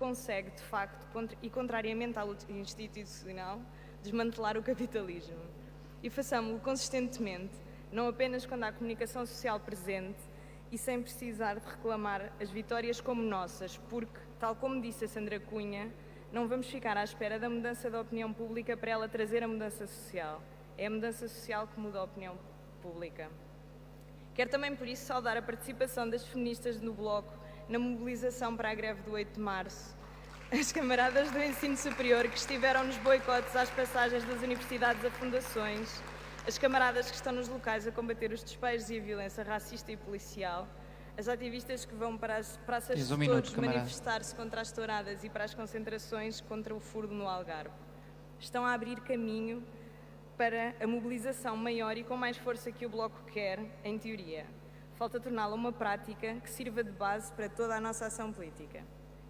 consegue, de facto, e contrariamente à luta institucional, desmantelar o capitalismo. E façamos-lo consistentemente, não apenas quando há comunicação social presente e sem precisar de reclamar as vitórias como nossas, porque, tal como disse a Sandra Cunha, não vamos ficar à espera da mudança da opinião pública para ela trazer a mudança social. É a mudança social que muda a opinião pública. Quero também, por isso, saudar a participação das feministas no Bloco na mobilização para a greve do 8 de março. As camaradas do ensino superior que estiveram nos boicotes às passagens das universidades a fundações, as camaradas que estão nos locais a combater os despejos e a violência racista e policial, as ativistas que vão para as praças de todos manifestar-se contra as touradas e para as concentrações contra o furdo no Algarve. Estão a abrir caminho para a mobilização maior e com mais força que o Bloco quer, em teoria. Falta torná-la uma prática que sirva de base para toda a nossa ação política.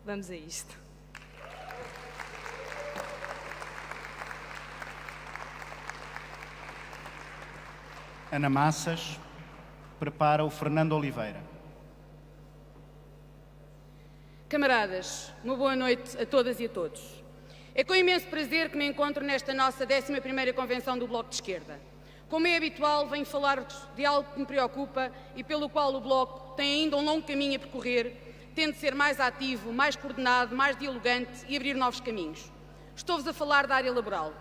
Vamos a isto. Ana Massas prepara o Fernando Oliveira. Camaradas, uma boa noite a todas e a todos. É com imenso prazer que me encontro nesta nossa 11ª Convenção do Bloco de Esquerda. Como é habitual, venho falar-vos de algo que me preocupa e pelo qual o Bloco tem ainda um longo caminho a percorrer, tendo de ser mais ativo, mais coordenado, mais dialogante e abrir novos caminhos. Estou-vos a falar da área laboral.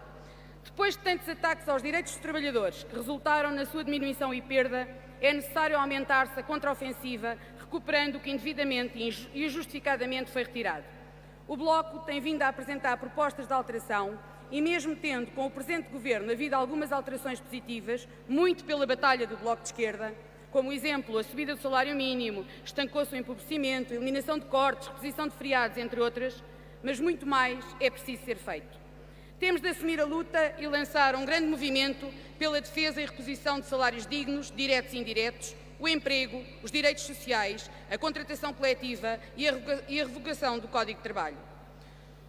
Depois de tantos ataques aos direitos dos trabalhadores que resultaram na sua diminuição e perda, é necessário aumentar-se a contraofensiva, recuperando o que indevidamente e injustificadamente foi retirado. O Bloco tem vindo a apresentar propostas de alteração e, mesmo tendo com o presente Governo havido algumas alterações positivas, muito pela batalha do Bloco de Esquerda, como exemplo a subida do salário mínimo, estancou-se o empobrecimento, eliminação de cortes, reposição de feriados, entre outras, mas muito mais é preciso ser feito. Temos de assumir a luta e lançar um grande movimento pela defesa e reposição de salários dignos, diretos e indiretos, o emprego, os direitos sociais, a contratação coletiva e a revogação do Código de Trabalho.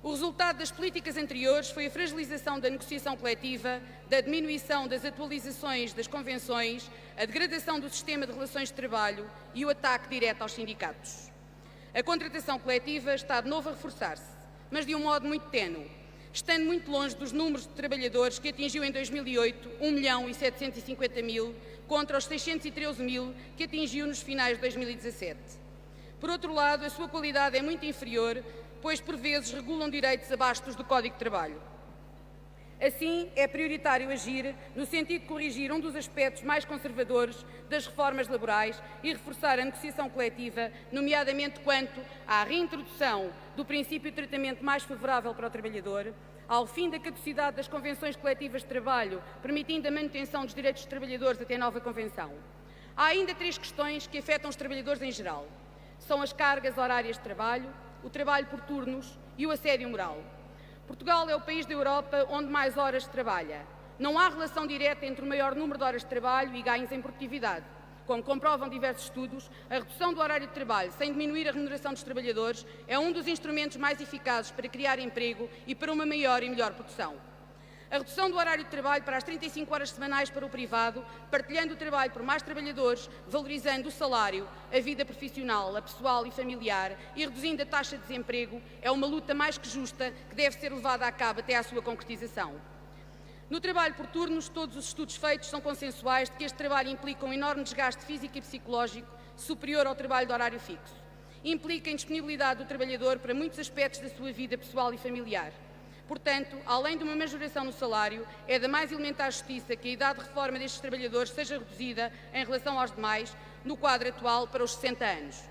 O resultado das políticas anteriores foi a fragilização da negociação coletiva, da diminuição das atualizações das convenções, a degradação do sistema de relações de trabalho e o ataque direto aos sindicatos. A contratação coletiva está de novo a reforçar-se, mas de um modo muito ténue, estando muito longe dos números de trabalhadores que atingiu em 2008 1.750.000 contra os 613.000 que atingiu nos finais de 2017. Por outro lado, a sua qualidade é muito inferior, pois por vezes regulam direitos abaixo dos do Código de Trabalho. Assim, é prioritário agir no sentido de corrigir um dos aspectos mais conservadores das reformas laborais e reforçar a negociação coletiva, nomeadamente quanto à reintrodução do princípio de tratamento mais favorável para o trabalhador, ao fim da caducidade das convenções coletivas de trabalho, permitindo a manutenção dos direitos dos trabalhadores até nova convenção. Há ainda 3 questões que afetam os trabalhadores em geral. São as cargas horárias de trabalho, o trabalho por turnos e o assédio moral. Portugal é o país da Europa onde mais horas se trabalha. Não há relação direta entre o maior número de horas de trabalho e ganhos em produtividade. Como comprovam diversos estudos, a redução do horário de trabalho sem diminuir a remuneração dos trabalhadores é um dos instrumentos mais eficazes para criar emprego e para uma maior e melhor produção. A redução do horário de trabalho para as 35 horas semanais para o privado, partilhando o trabalho por mais trabalhadores, valorizando o salário, a vida profissional, a pessoal e familiar e reduzindo a taxa de desemprego, é uma luta mais que justa que deve ser levada a cabo até à sua concretização. No trabalho por turnos, todos os estudos feitos são consensuais de que este trabalho implica um enorme desgaste físico e psicológico superior ao trabalho de horário fixo. Implica indisponibilidade do trabalhador para muitos aspectos da sua vida pessoal e familiar. Portanto, além de uma majoração no salário, é da mais elementar justiça que a idade de reforma destes trabalhadores seja reduzida em relação aos demais, no quadro atual, para os 60 anos.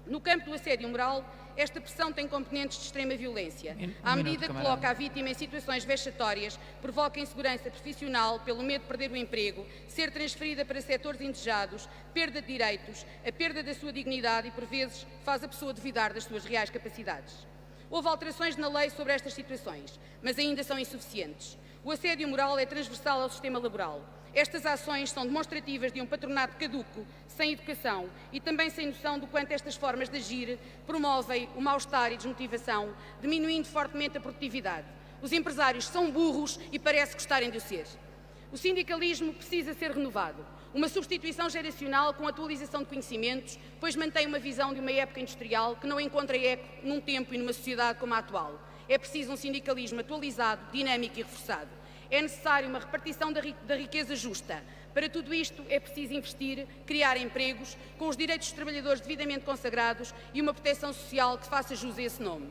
No campo do assédio moral, esta pressão tem componentes de extrema violência. À medida que coloca a vítima em situações vexatórias, provoca insegurança profissional pelo medo de perder o emprego, ser transferida para setores indesejados, perda de direitos, a perda da sua dignidade e, por vezes, faz a pessoa duvidar das suas reais capacidades. Houve alterações na lei sobre estas situações, mas ainda são insuficientes. O assédio moral é transversal ao sistema laboral. Estas ações são demonstrativas de um patronato caduco, sem educação e também sem noção do quanto estas formas de agir promovem o mal-estar e desmotivação, diminuindo fortemente a produtividade. Os empresários são burros e parece gostarem de o ser. O sindicalismo precisa ser renovado. Uma substituição geracional com atualização de conhecimentos, pois mantém uma visão de uma época industrial que não encontra eco num tempo e numa sociedade como a atual. É preciso um sindicalismo atualizado, dinâmico e reforçado. É necessário uma repartição da riqueza justa. Para tudo isto é preciso investir, criar empregos, com os direitos dos trabalhadores devidamente consagrados e uma proteção social que faça jus a esse nome.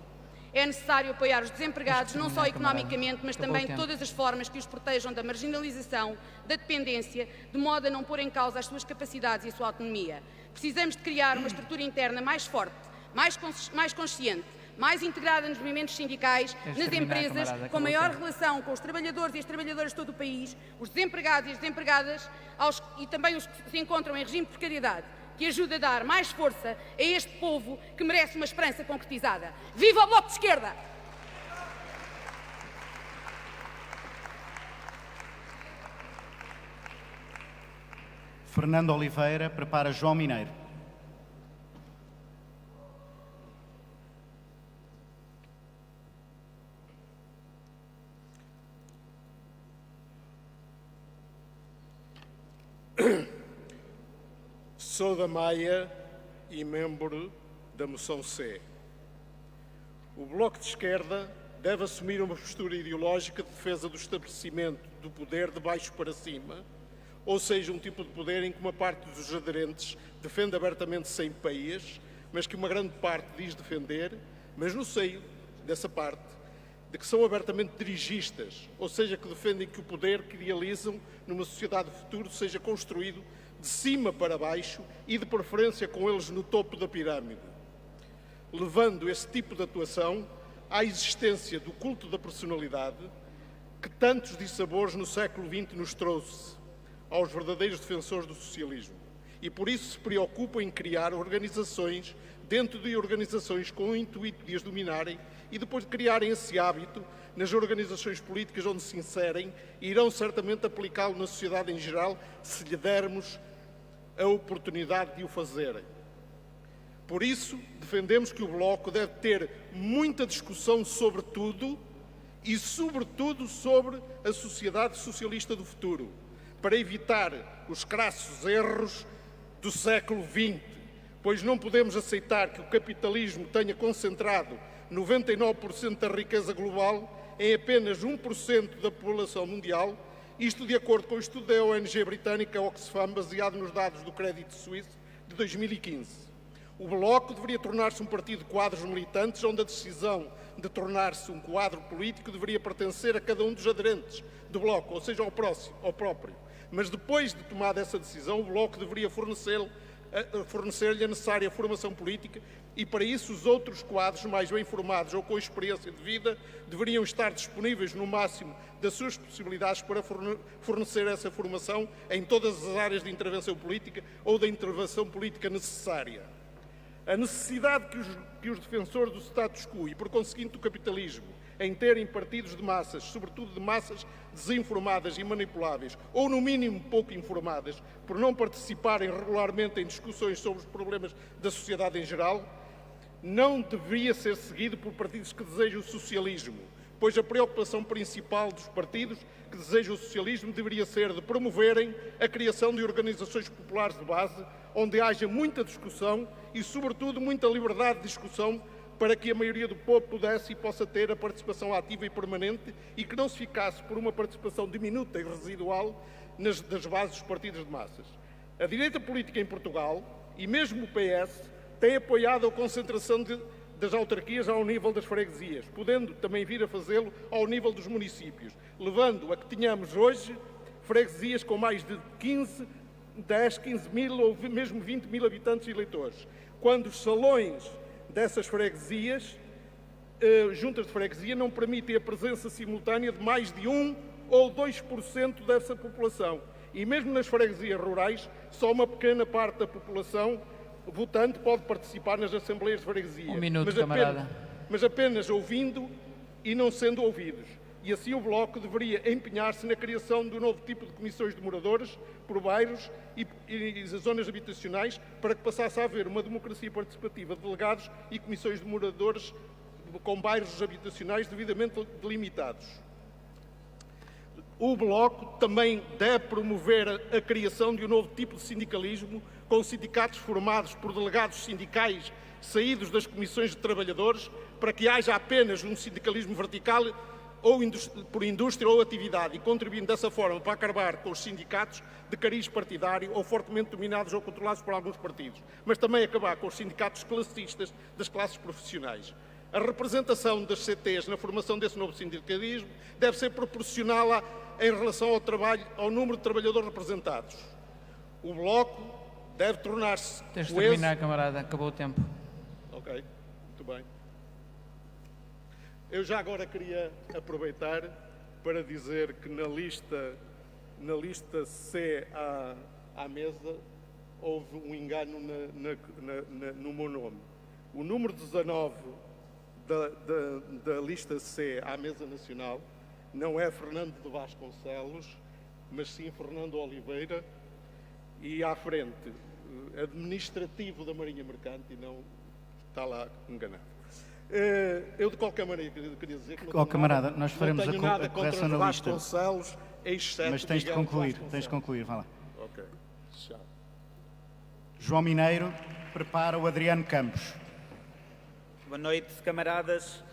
É necessário apoiar os desempregados, não só economicamente, mas também de todas as formas que os protejam da marginalização, da dependência, de modo a não pôr em causa as suas capacidades e a sua autonomia. Precisamos de criar uma estrutura interna mais forte, mais consciente, mais integrada nos movimentos sindicais, nas empresas, com maior relação com os trabalhadores e as trabalhadoras de todo o país, os desempregados e as desempregadas e também os que se encontram em regime de precariedade, que ajude a dar mais força a este povo que merece uma esperança concretizada. Viva o Bloco de Esquerda! Fernando Oliveira prepara João Mineiro. Sou da Maia e membro da moção C. O Bloco de Esquerda deve assumir uma postura ideológica de defesa do estabelecimento do poder de baixo para cima, ou seja, um tipo de poder em que uma parte dos aderentes defende abertamente sem peias, mas que uma grande parte diz defender, mas no seio dessa parte, de que são abertamente dirigistas, ou seja, que defendem que o poder que idealizam numa sociedade futuro seja construído de cima para baixo e de preferência com eles no topo da pirâmide, levando esse tipo de atuação à existência do culto da personalidade que tantos dissabores no século XX nos trouxe aos verdadeiros defensores do socialismo e por isso se preocupam em criar organizações dentro de organizações com o intuito de as dominarem e depois de criarem esse hábito nas organizações políticas onde se inserem, irão certamente aplicá-lo na sociedade em geral se lhe dermos a oportunidade de o fazerem. Por isso, defendemos que o Bloco deve ter muita discussão sobre tudo e, sobretudo, sobre a sociedade socialista do futuro, para evitar os crassos erros do século XX, pois não podemos aceitar que o capitalismo tenha concentrado 99% da riqueza global em apenas 1% da população mundial, isto de acordo com o estudo da ONG britânica Oxfam, baseado nos dados do Crédito Suíço de 2015. O Bloco deveria tornar-se um partido de quadros militantes, onde a decisão de tornar-se um quadro político deveria pertencer a cada um dos aderentes do Bloco, ou seja, ao próprio. Mas depois de tomada essa decisão, o Bloco deveria fornecer-lhe a necessária formação política e, para isso, os outros quadros mais bem formados ou com experiência de vida deveriam estar disponíveis no máximo das suas possibilidades para fornecer essa formação em todas as áreas de intervenção política ou da intervenção política necessária. A necessidade que os defensores do status quo e, por conseguinte, do capitalismo, em terem partidos de massas, sobretudo de massas desinformadas e manipuláveis, ou no mínimo pouco informadas, por não participarem regularmente em discussões sobre os problemas da sociedade em geral, não deveria ser seguido por partidos que desejam o socialismo, pois a preocupação principal dos partidos que desejam o socialismo deveria ser de promoverem a criação de organizações populares de base, onde haja muita discussão e, sobretudo, muita liberdade de discussão para que a maioria do povo pudesse e possa ter a participação ativa e permanente e que não se ficasse por uma participação diminuta e residual das bases dos partidos de massas. A direita política em Portugal, e mesmo o PS, tem apoiado a concentração das autarquias ao nível das freguesias, podendo também vir a fazê-lo ao nível dos municípios, levando a que tenhamos hoje freguesias com mais de 10, 15 mil ou mesmo 20 mil habitantes e eleitores, quando os salões dessas freguesias, juntas de freguesia, não permitem a presença simultânea de mais de 1 ou 2% dessa população. E mesmo nas freguesias rurais, só uma pequena parte da população votante pode participar nas assembleias de freguesia. Um minuto, camarada. Mas apenas ouvindo e não sendo ouvidos. E assim o Bloco deveria empenhar-se na criação de um novo tipo de comissões de moradores por bairros e zonas habitacionais para que passasse a haver uma democracia participativa de delegados e comissões de moradores com bairros habitacionais devidamente delimitados. O Bloco também deve promover a criação de um novo tipo de sindicalismo, com sindicatos formados por delegados sindicais saídos das comissões de trabalhadores, para que haja apenas um sindicalismo vertical ou por indústria ou atividade, e contribuindo dessa forma para acabar com os sindicatos de cariz partidário ou fortemente dominados ou controlados por alguns partidos, mas também acabar com os sindicatos classistas das classes profissionais. A representação das CTs na formação desse novo sindicalismo deve ser proporcional em relação ao número de trabalhadores representados. O Bloco deve tornar-se Tens de terminar, camarada. Acabou o tempo. Ok, muito bem. Eu já agora queria aproveitar para dizer que na lista C à mesa houve um engano no meu nome. O número 19 da lista C à mesa nacional não é Fernando de Vasconcelos, mas sim Fernando Oliveira, e à frente, administrativo da Marinha Mercante, e não está lá enganado. Eu, de qualquer maneira, queria dizer que camarada, nós faremos não tenho a nada correção contra na lista. Vasconcelos, exceto Mas tens de Miguel concluir, Vasconcelos. vá lá. Ok, já. João Mineiro prepara o Adriano Campos. Boa noite, camaradas.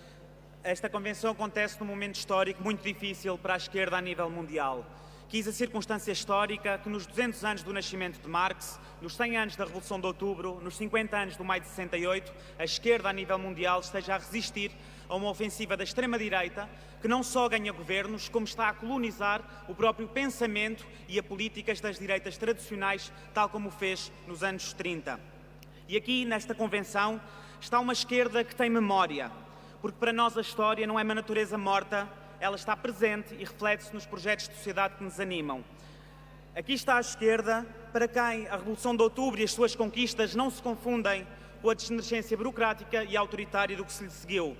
Esta convenção acontece num momento histórico muito difícil para a esquerda a nível mundial. Quis a circunstância histórica que nos 200 anos do nascimento de Marx, nos 100 anos da Revolução de Outubro, nos 50 anos do Maio de 68, a esquerda a nível mundial esteja a resistir a uma ofensiva da extrema-direita que não só ganha governos, como está a colonizar o próprio pensamento e a políticas das direitas tradicionais, tal como o fez nos anos 30. E aqui, nesta convenção, está uma esquerda que tem memória, porque para nós a história não é uma natureza morta, ela está presente e reflete-se nos projetos de sociedade que nos animam. Aqui está a esquerda, para quem a Revolução de Outubro e as suas conquistas não se confundem com a degenerescência burocrática e autoritária do que se lhe seguiu.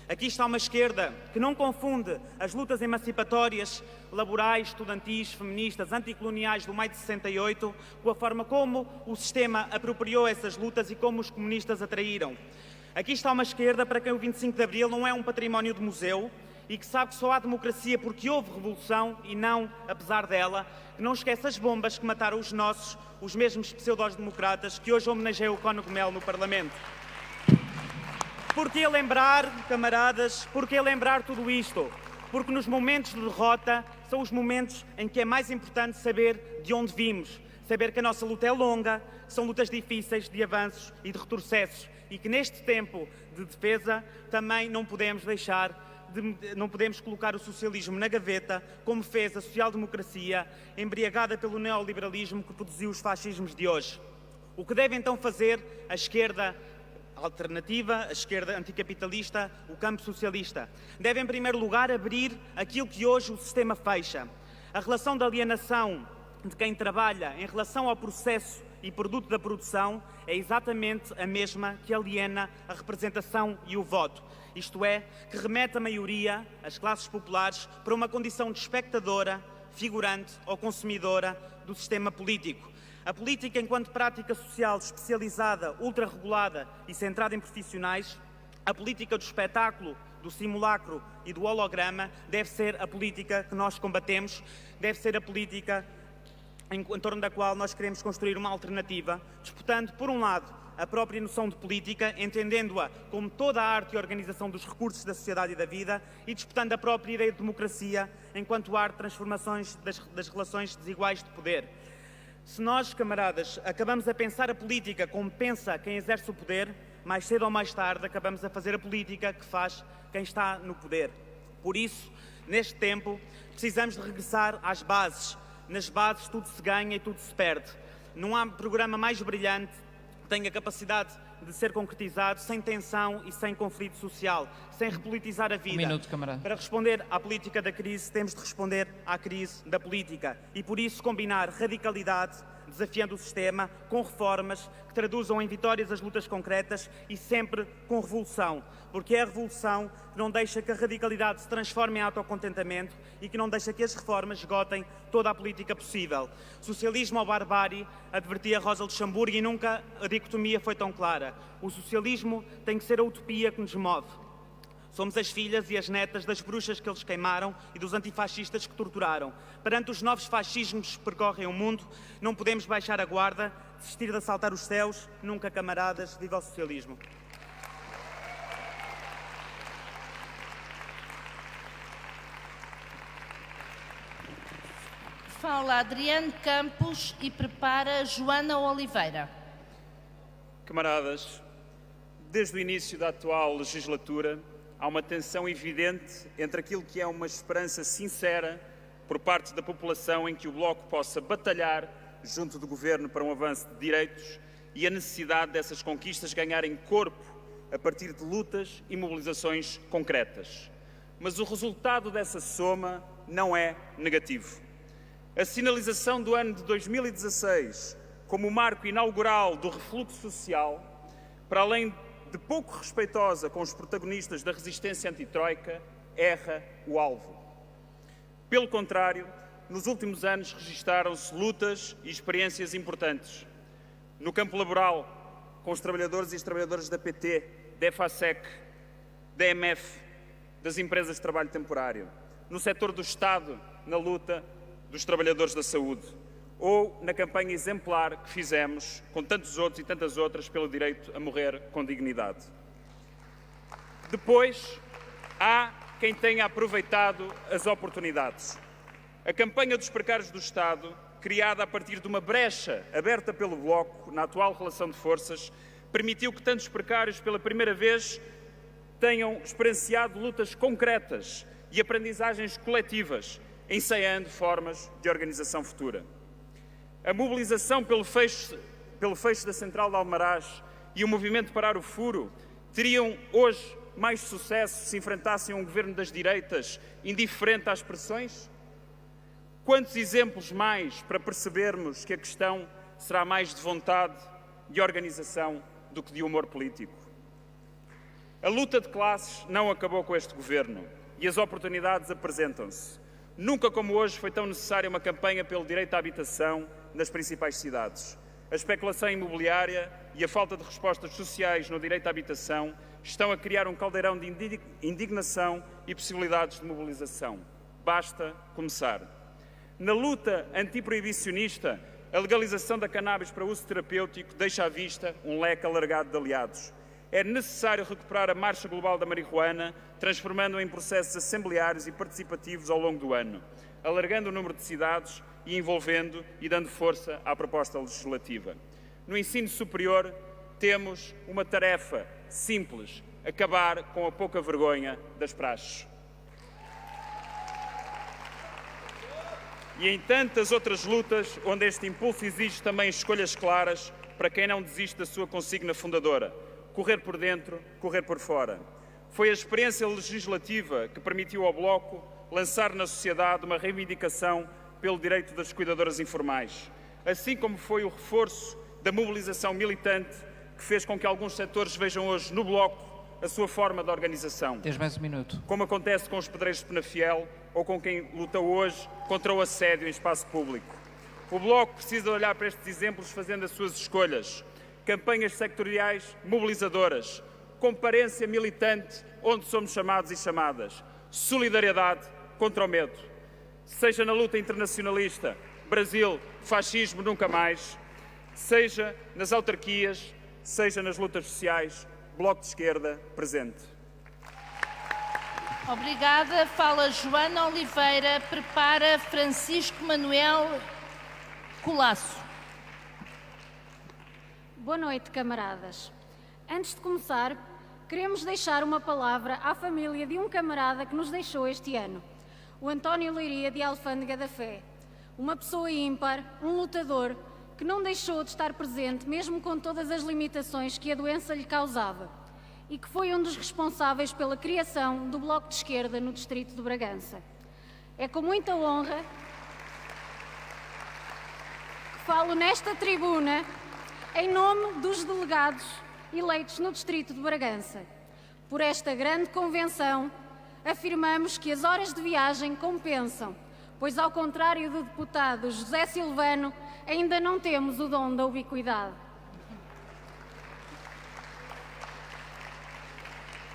Aqui está uma esquerda que não confunde as lutas emancipatórias, laborais, estudantis, feministas, anticoloniais do Maio de 68 com a forma como o sistema apropriou essas lutas e como os comunistas atraíram. Aqui está uma esquerda para quem o 25 de Abril não é um património de museu e que sabe que só há democracia porque houve revolução e não apesar dela, que não esquece as bombas que mataram os nossos, os mesmos pseudo-democratas que hoje homenageiam o Cónigo no Parlamento. Porquê lembrar, camaradas, porquê lembrar tudo isto? Porque nos momentos de derrota são os momentos em que é mais importante saber de onde vimos, saber que a nossa luta é longa, são lutas difíceis de avanços e de retrocessos e que neste tempo de defesa também não podemos não podemos colocar o socialismo na gaveta, como fez a social-democracia, embriagada pelo neoliberalismo que produziu os fascismos de hoje. O que deve então fazer a esquerda alternativa, a esquerda anticapitalista, o campo socialista? Deve, em primeiro lugar, abrir aquilo que hoje o sistema fecha. A relação de alienação de quem trabalha em relação ao processo e produto da produção é exatamente a mesma que aliena a representação e o voto. Isto é, que remete a maioria, as classes populares, para uma condição de espectadora, figurante ou consumidora do sistema político. A política, enquanto prática social especializada, ultra-regulada e centrada em profissionais, a política do espetáculo, do simulacro e do holograma deve ser a política que nós combatemos, deve ser a política em torno da qual nós queremos construir uma alternativa, disputando, por um lado, a própria noção de política, entendendo-a como toda a arte e organização dos recursos da sociedade e da vida, e disputando a própria ideia de democracia enquanto arte de transformações das relações desiguais de poder. Se nós, camaradas, acabamos a pensar a política como pensa quem exerce o poder, mais cedo ou mais tarde acabamos a fazer a política que faz quem está no poder. Por isso, neste tempo, precisamos de regressar às bases. Nas bases tudo se ganha e tudo se perde. Não há programa mais brilhante que tenha capacidade de ser concretizado sem tensão e sem conflito social, sem repolitizar a vida. Um minuto, camarada. Para responder à política da crise, temos de responder à crise da política e, por isso, combinar radicalidade, desafiando o sistema, com reformas que traduzam em vitórias as lutas concretas e sempre com revolução, porque é a revolução que não deixa que a radicalidade se transforme em autocontentamento e que não deixa que as reformas esgotem toda a política possível. Socialismo ou barbárie, advertia Rosa Luxemburgo, e nunca a dicotomia foi tão clara. O socialismo tem que ser a utopia que nos move. Somos as filhas e as netas das bruxas que eles queimaram e dos antifascistas que torturaram. Perante os novos fascismos que percorrem o mundo, não podemos baixar a guarda, desistir de assaltar os céus. Nunca, camaradas, viva o socialismo. Fala Adriano Campos e prepara Joana Oliveira. Camaradas, desde o início da atual legislatura, há uma tensão evidente entre aquilo que é uma esperança sincera por parte da população em que o Bloco possa batalhar junto do Governo para um avanço de direitos e a necessidade dessas conquistas ganharem corpo a partir de lutas e mobilizações concretas. Mas o resultado dessa soma não é negativo. A sinalização do ano de 2016 como o marco inaugural do refluxo social, para além de pouco respeitosa com os protagonistas da resistência antitroika, erra o alvo. Pelo contrário, nos últimos anos registaram-se lutas e experiências importantes. No campo laboral, com os trabalhadores e as trabalhadoras da PT, da EFASEC, da EMF, das empresas de trabalho temporário. No setor do Estado, na luta dos trabalhadores da saúde. Ou na campanha exemplar que fizemos, com tantos outros e tantas outras, pelo direito a morrer com dignidade. Depois, há quem tenha aproveitado as oportunidades. A campanha dos precários do Estado, criada a partir de uma brecha aberta pelo Bloco na atual relação de forças, permitiu que tantos precários, pela primeira vez, tenham experienciado lutas concretas e aprendizagens coletivas, ensaiando formas de organização futura. A mobilização pelo fecho da Central de Almaraz e o movimento Parar o Furo teriam hoje mais sucesso se enfrentassem um governo das direitas indiferente às pressões? Quantos exemplos mais para percebermos que a questão será mais de vontade, de organização, do que de humor político? A luta de classes não acabou com este governo e as oportunidades apresentam-se. Nunca como hoje foi tão necessária uma campanha pelo direito à habitação nas principais cidades. A especulação imobiliária e a falta de respostas sociais no direito à habitação estão a criar um caldeirão de indignação e possibilidades de mobilização. Basta começar. Na luta antiproibicionista, a legalização da cannabis para uso terapêutico deixa à vista um leque alargado de aliados. É necessário recuperar a marcha global da marihuana, transformando-a em processos assembleários e participativos ao longo do ano, alargando o número de cidades e envolvendo e dando força à proposta legislativa. No ensino superior, temos uma tarefa simples: acabar com a pouca vergonha das praxes. E em tantas outras lutas, onde este impulso exige também escolhas claras para quem não desiste da sua consigna fundadora: correr por dentro, correr por fora. Foi a experiência legislativa que permitiu ao Bloco lançar na sociedade uma reivindicação pelo direito das cuidadoras informais, assim como foi o reforço da mobilização militante que fez com que alguns setores vejam hoje no Bloco a sua forma de organização. Tens mais um minuto. Como acontece com os pedreiros de Penafiel ou com quem luta hoje contra o assédio em espaço público. O Bloco precisa olhar para estes exemplos fazendo as suas escolhas. Campanhas sectoriais mobilizadoras, comparência militante onde somos chamados e chamadas, solidariedade contra o medo. Seja na luta internacionalista, Brasil, fascismo nunca mais, seja nas autarquias, seja nas lutas sociais, Bloco de Esquerda presente. Obrigada. Fala Joana Oliveira, prepara Francisco Manuel Colasso. Boa noite, camaradas. Antes de começar, queremos deixar uma palavra à família de um camarada que nos deixou este ano, o António Leiria de Alfândega da Fé. Uma pessoa ímpar, um lutador, que não deixou de estar presente mesmo com todas as limitações que a doença lhe causava e que foi um dos responsáveis pela criação do Bloco de Esquerda no distrito de Bragança. É com muita honra que falo nesta tribuna em nome dos delegados eleitos no distrito de Bragança. Por esta grande convenção, afirmamos que as horas de viagem compensam, pois, ao contrário do deputado José Silvano, ainda não temos o dom da ubiquidade.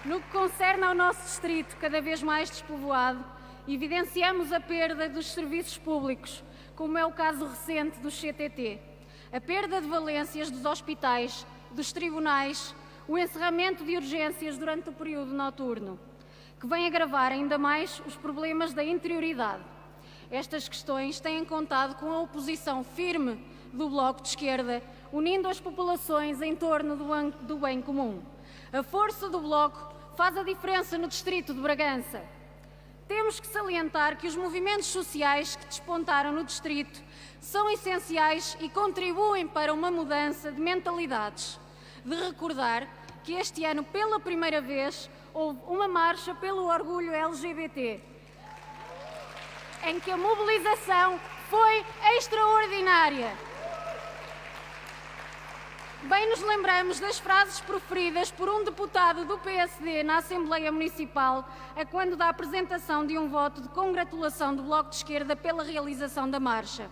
No que concerne ao nosso distrito, cada vez mais despovoado, evidenciamos a perda dos serviços públicos, como é o caso recente do CTT, a perda de valências dos hospitais, dos tribunais, o encerramento de urgências durante o período noturno, que vem agravar ainda mais os problemas da interioridade. Estas questões têm contado com a oposição firme do Bloco de Esquerda, unindo as populações em torno do bem comum. A força do Bloco faz a diferença no distrito de Bragança. Temos que salientar que os movimentos sociais que despontaram no distrito são essenciais e contribuem para uma mudança de mentalidades. De recordar que este ano, pela primeira vez, houve uma marcha pelo orgulho LGBT, em que a mobilização foi extraordinária. Bem nos lembramos das frases proferidas por um deputado do PSD na Assembleia Municipal, a quando da apresentação de um voto de congratulação do Bloco de Esquerda pela realização da marcha.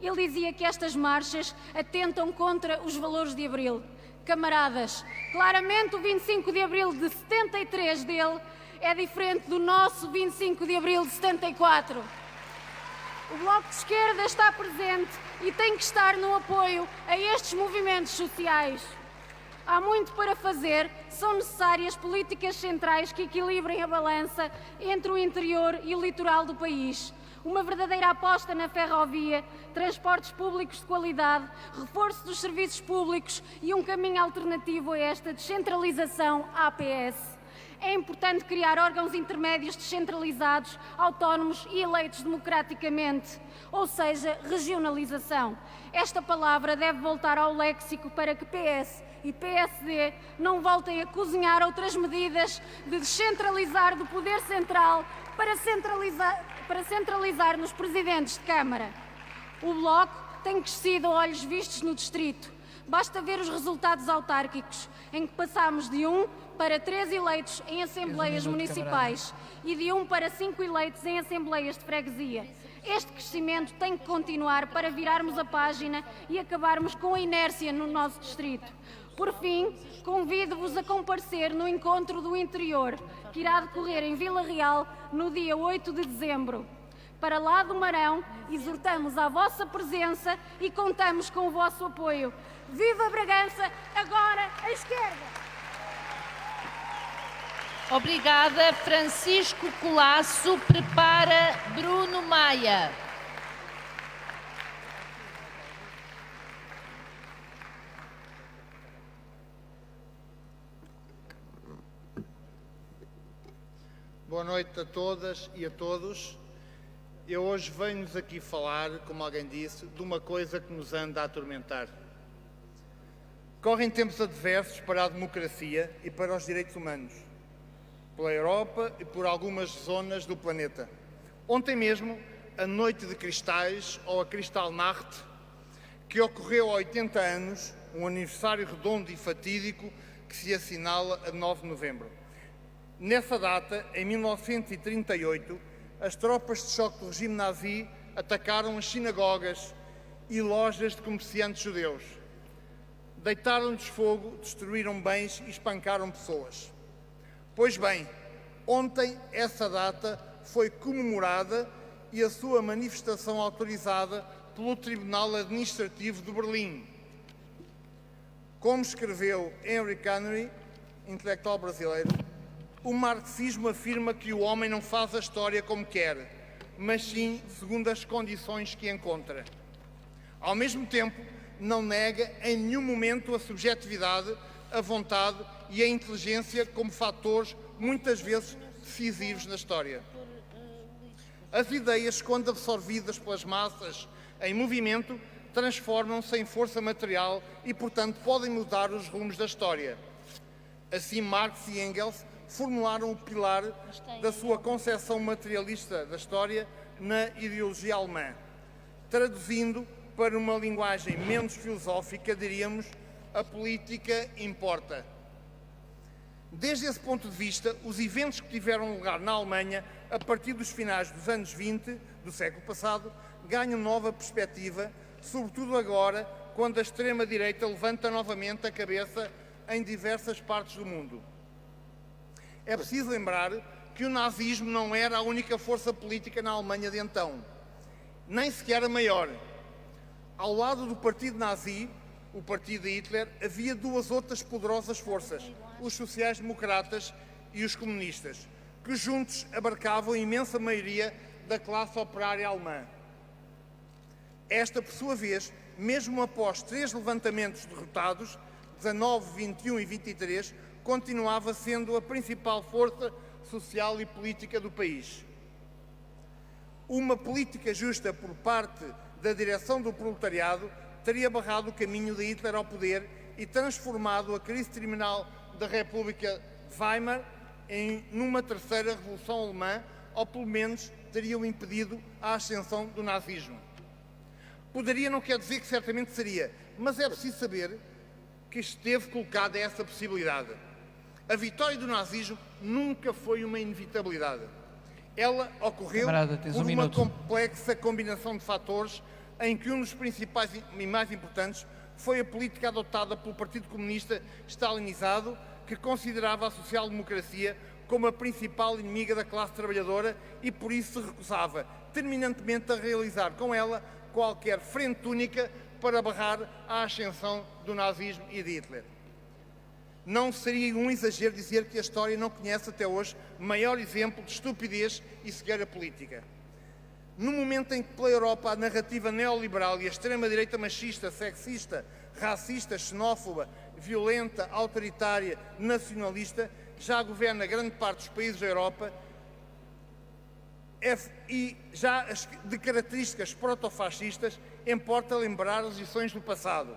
Ele dizia que estas marchas atentam contra os valores de Abril. Camaradas, claramente o 25 de Abril de 73 dele é diferente do nosso 25 de Abril de 74. O Bloco de Esquerda está presente e tem que estar no apoio a estes movimentos sociais. Há muito para fazer, são necessárias políticas centrais que equilibrem a balança entre o interior e o litoral do país. Uma verdadeira aposta na ferrovia, transportes públicos de qualidade, reforço dos serviços públicos e um caminho alternativo a esta descentralização APS. É importante criar órgãos intermédios descentralizados, autónomos e eleitos democraticamente, ou seja, regionalização. Esta palavra deve voltar ao léxico para que PS e PSD não voltem a cozinhar outras medidas de descentralizar do poder central para centralizar nos presidentes de Câmara. O Bloco tem crescido a olhos vistos no distrito. Basta ver os resultados autárquicos, em que passamos de 1 para 3 eleitos em assembleias municipais e de 1 para 5 eleitos em assembleias de freguesia. Este crescimento tem que continuar para virarmos a página e acabarmos com a inércia no nosso distrito. Por fim, convido-vos a comparecer no Encontro do Interior, que irá decorrer em Vila Real no dia 8 de dezembro. Para lá do Marão, exortamos a vossa presença e contamos com o vosso apoio. Viva Bragança, agora a esquerda! Obrigada. Francisco Colasso prepara Bruno Maia. Boa noite a todas e a todos. Eu hoje venho-vos aqui falar, como alguém disse, de uma coisa que nos anda a atormentar. Correm tempos adversos para a democracia e para os direitos humanos, pela Europa e por algumas zonas do planeta. Ontem mesmo, a Noite de Cristais, ou a Kristallnacht, que ocorreu há 80 anos, um aniversário redondo e fatídico que se assinala a 9 de novembro. Nessa data, em 1938, as tropas de choque do regime nazi atacaram as sinagogas e lojas de comerciantes judeus. Deitaram-lhes fogo, destruíram bens e espancaram pessoas. Pois bem, ontem essa data foi comemorada e a sua manifestação autorizada pelo Tribunal Administrativo de Berlim. Como escreveu Henry Canary, intelectual brasileiro, o marxismo afirma que o homem não faz a história como quer, mas sim segundo as condições que encontra. Ao mesmo tempo, não nega em nenhum momento a subjetividade, a vontade e a inteligência como fatores muitas vezes decisivos na história. As ideias, quando absorvidas pelas massas em movimento, transformam-se em força material e, portanto, podem mudar os rumos da história. Assim, Marx e Engels formularam o pilar da sua concepção materialista da história na ideologia alemã. Traduzindo para uma linguagem menos filosófica, diríamos, a política importa. Desde esse ponto de vista, os eventos que tiveram lugar na Alemanha, a partir dos finais dos anos 20 do século passado, ganham nova perspectiva, sobretudo agora, quando a extrema-direita levanta novamente a cabeça em diversas partes do mundo. É preciso lembrar que o nazismo não era a única força política na Alemanha de então, nem sequer a maior. Ao lado do partido nazi, o partido de Hitler, havia duas outras poderosas forças, os sociais-democratas e os comunistas, que juntos abarcavam a imensa maioria da classe operária alemã. Esta, por sua vez, mesmo após 3 levantamentos derrotados, 19, 21 e 23, continuava sendo a principal força social e política do país. Uma política justa por parte da direção do proletariado teria barrado o caminho de Hitler ao poder e transformado a crise terminal da República de Weimar numa terceira revolução alemã, ou pelo menos teriam impedido a ascensão do nazismo. Poderia não quer dizer que certamente seria, mas é preciso saber que esteve colocada essa possibilidade. A vitória do nazismo nunca foi uma inevitabilidade. Ela ocorreu por uma complexa combinação de fatores em que um dos principais e mais importantes foi a política adotada pelo Partido Comunista Stalinizado, que considerava a social-democracia como a principal inimiga da classe trabalhadora e por isso se recusava terminantemente a realizar com ela qualquer frente única para barrar a ascensão do nazismo e de Hitler. Não seria um exagero dizer que a história não conhece até hoje maior exemplo de estupidez e cegueira política. No momento em que pela Europa a narrativa neoliberal e a extrema-direita machista, sexista, racista, xenófoba, violenta, autoritária, nacionalista, já governa grande parte dos países da Europa e já de características protofascistas, importa lembrar as lições do passado.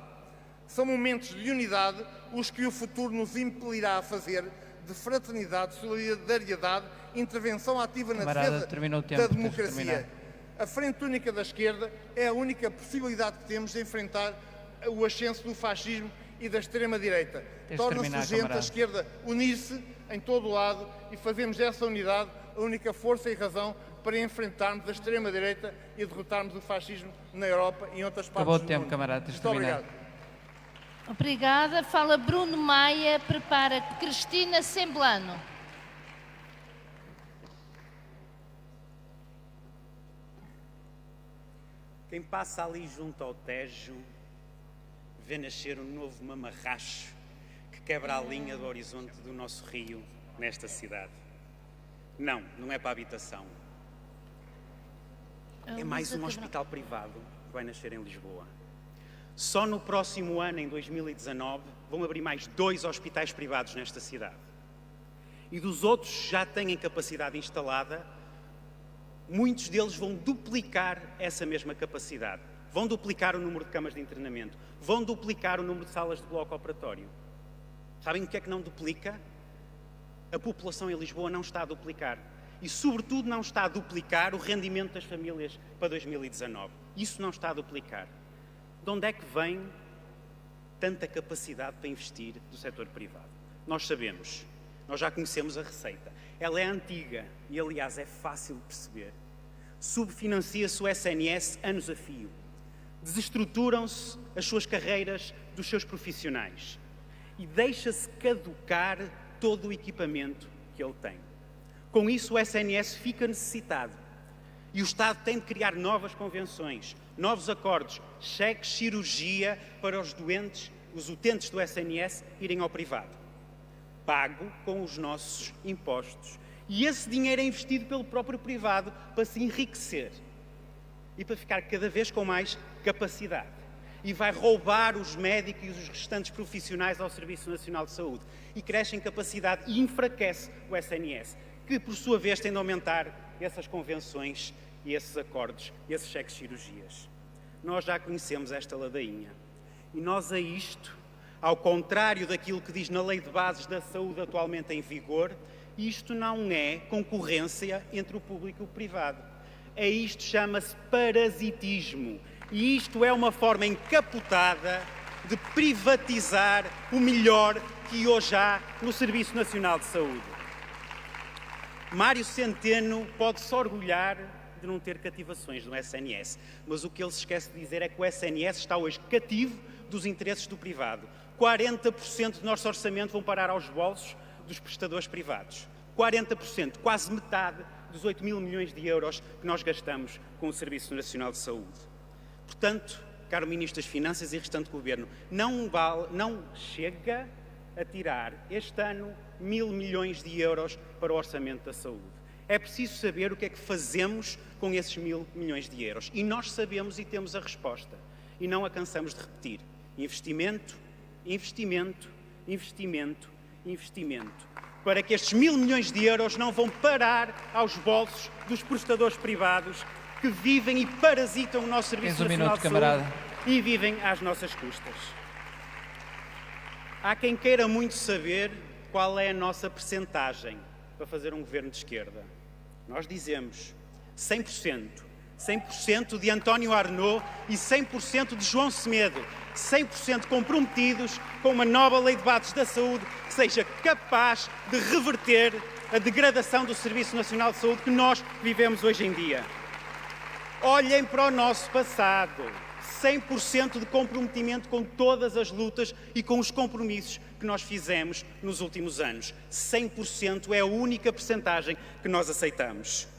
São momentos de unidade os que o futuro nos impelirá a fazer, de fraternidade, solidariedade, intervenção ativa na defesa da democracia. A frente única da esquerda é a única possibilidade que temos de enfrentar o ascenso do fascismo e da extrema-direita. Torna-se urgente a esquerda unir-se em todo o lado e fazemos dessa unidade a única força e razão para enfrentarmos a extrema-direita e derrotarmos o fascismo na Europa e em outras partes do mundo. Acabou o tempo, camarada. Muito obrigado. Obrigada. Fala Bruno Maia. Prepara Cristina Semblano. Quem passa ali junto ao Tejo vê nascer um novo mamarracho que quebra a linha do horizonte do nosso rio nesta cidade. Não, não é para a habitação. É mais um hospital privado que vai nascer em Lisboa. Só no próximo ano, em 2019, vão abrir mais 2 hospitais privados nesta cidade. E dos outros já têm capacidade instalada, muitos deles vão duplicar essa mesma capacidade. Vão duplicar o número de camas de internamento, vão duplicar o número de salas de bloco operatório. Sabem o que é que não duplica? A população em Lisboa não está a duplicar. E, sobretudo, não está a duplicar o rendimento das famílias para 2019. Isso não está a duplicar. De onde é que vem tanta capacidade para investir do setor privado? Nós sabemos, nós já conhecemos a receita. Ela é antiga e, aliás, é fácil de perceber. Subfinancia-se o SNS anos a fio. Desestruturam-se as suas carreiras dos seus profissionais. E deixa-se caducar todo o equipamento que ele tem. Com isso, o SNS fica necessitado. E o Estado tem de criar novas convenções, novos acordos, cheques, cirurgia para os doentes, os utentes do SNS irem ao privado. Pago com os nossos impostos. E esse dinheiro é investido pelo próprio privado para se enriquecer e para ficar cada vez com mais capacidade. E vai roubar os médicos e os restantes profissionais ao Serviço Nacional de Saúde. E cresce em capacidade e enfraquece o SNS, que, por sua vez, tem de aumentar essas convenções e esses acordos, esses cheques de cirurgias. Nós já conhecemos esta ladainha. E nós a isto, ao contrário daquilo que diz na Lei de Bases da Saúde atualmente em vigor, isto não é concorrência entre o público e o privado. A isto chama-se parasitismo. E isto é uma forma encapotada de privatizar o melhor que hoje há no Serviço Nacional de Saúde. Mário Centeno pode-se orgulhar de não ter cativações no SNS, mas o que ele se esquece de dizer é que o SNS está hoje cativo dos interesses do privado. 40% do nosso orçamento vão parar aos bolsos dos prestadores privados. 40%, quase metade dos 8 mil milhões de euros que nós gastamos com o Serviço Nacional de Saúde. Portanto, caro Ministro das Finanças e restante Governo, não chega a tirar este ano 1.000 milhões de euros para o Orçamento da Saúde. É preciso saber o que é que fazemos com esses 1.000 milhões de euros. E nós sabemos e temos a resposta. E não a cansamos de repetir. Investimento, investimento, investimento, investimento. Para que estes 1.000 milhões de euros não vão parar aos bolsos dos prestadores privados que vivem e parasitam o nosso Serviço Nacional de Saúde e vivem às nossas custas. Há quem queira muito saber qual é a nossa percentagem para fazer um governo de esquerda. Nós dizemos 100%. 100% de António Arnaud e 100% de João Semedo. 100% comprometidos com uma nova lei de bases da saúde que seja capaz de reverter a degradação do Serviço Nacional de Saúde que nós vivemos hoje em dia. Olhem para o nosso passado. 100% de comprometimento com todas as lutas e com os compromissos que nós fizemos nos últimos anos. 100% é a única percentagem que nós aceitamos.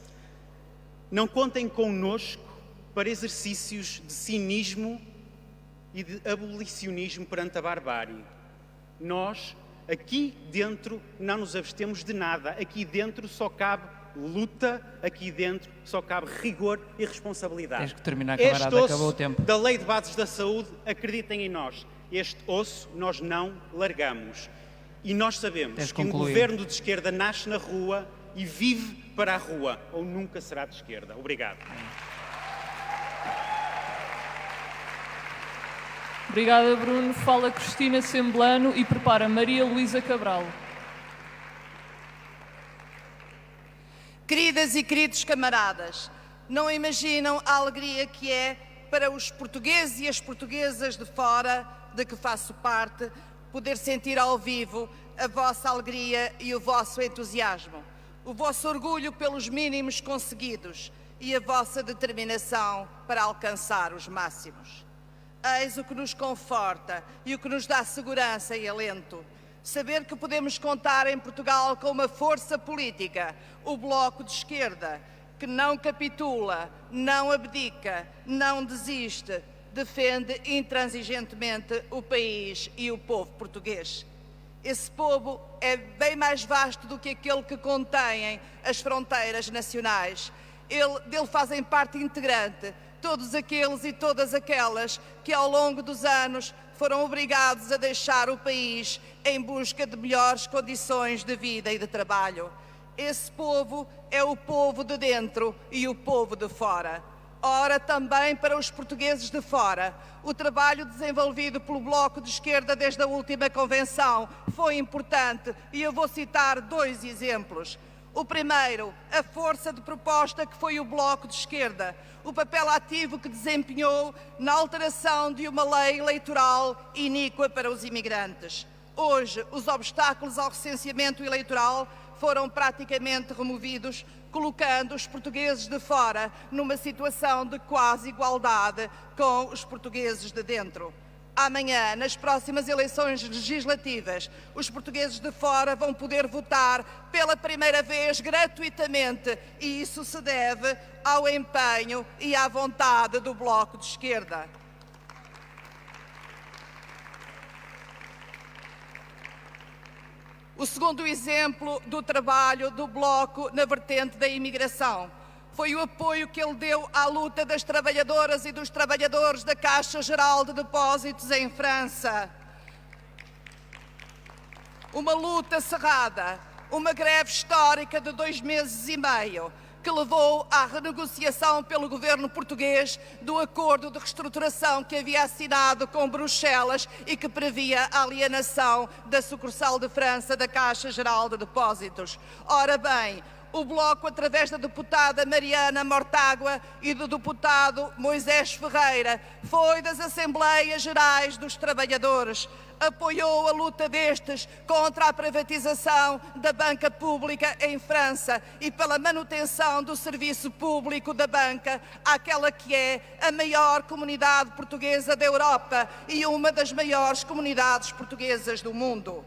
Não contem connosco para exercícios de cinismo e de abolicionismo perante a barbárie. Nós, aqui dentro, não nos abstemos de nada. Aqui dentro só cabe luta, aqui dentro só cabe rigor e responsabilidade. Tens que terminar, camarada, acabou o tempo. Da Lei de Bases da Saúde, acreditem em nós. Este osso nós não largamos. E nós sabemos que um governo de esquerda nasce na rua e vive para a rua, ou nunca será de esquerda. Obrigado. Obrigada, Bruno. Fala Cristina Semblano e prepara Maria Luísa Cabral. Queridas e queridos camaradas, não imaginam a alegria que é para os portugueses e as portuguesas de fora, de que faço parte, poder sentir ao vivo a vossa alegria e o vosso entusiasmo, o vosso orgulho pelos mínimos conseguidos e a vossa determinação para alcançar os máximos. Eis o que nos conforta e o que nos dá segurança e alento. Saber que podemos contar em Portugal com uma força política, o Bloco de Esquerda, que não capitula, não abdica, não desiste, defende intransigentemente o país e o povo português. Esse povo é bem mais vasto do que aquele que contém as fronteiras nacionais. Dele fazem parte integrante todos aqueles e todas aquelas que ao longo dos anos foram obrigados a deixar o país em busca de melhores condições de vida e de trabalho. Esse povo é o povo de dentro e o povo de fora. Ora, também para os portugueses de fora, o trabalho desenvolvido pelo Bloco de Esquerda desde a última convenção foi importante e eu vou citar 2 exemplos. O primeiro, a força de proposta que foi o Bloco de Esquerda, o papel ativo que desempenhou na alteração de uma lei eleitoral iníqua para os imigrantes. Hoje, os obstáculos ao recenseamento eleitoral foram praticamente removidos, colocando os portugueses de fora numa situação de quase igualdade com os portugueses de dentro. Amanhã, nas próximas eleições legislativas, os portugueses de fora vão poder votar pela primeira vez gratuitamente e isso se deve ao empenho e à vontade do Bloco de Esquerda. O segundo exemplo do trabalho do Bloco na vertente da imigração foi o apoio que ele deu à luta das trabalhadoras e dos trabalhadores da Caixa Geral de Depósitos em França. Uma luta cerrada, uma greve histórica de 2 meses e meio, que levou à renegociação pelo governo português do acordo de reestruturação que havia assinado com Bruxelas e que previa a alienação da sucursal de França da Caixa Geral de Depósitos. Ora bem, o Bloco, através da deputada Mariana Mortágua e do deputado Moisés Ferreira, foi das Assembleias Gerais dos Trabalhadores, apoiou a luta destes contra a privatização da banca pública em França e pela manutenção do serviço público da banca àquela que é a maior comunidade portuguesa da Europa e uma das maiores comunidades portuguesas do mundo.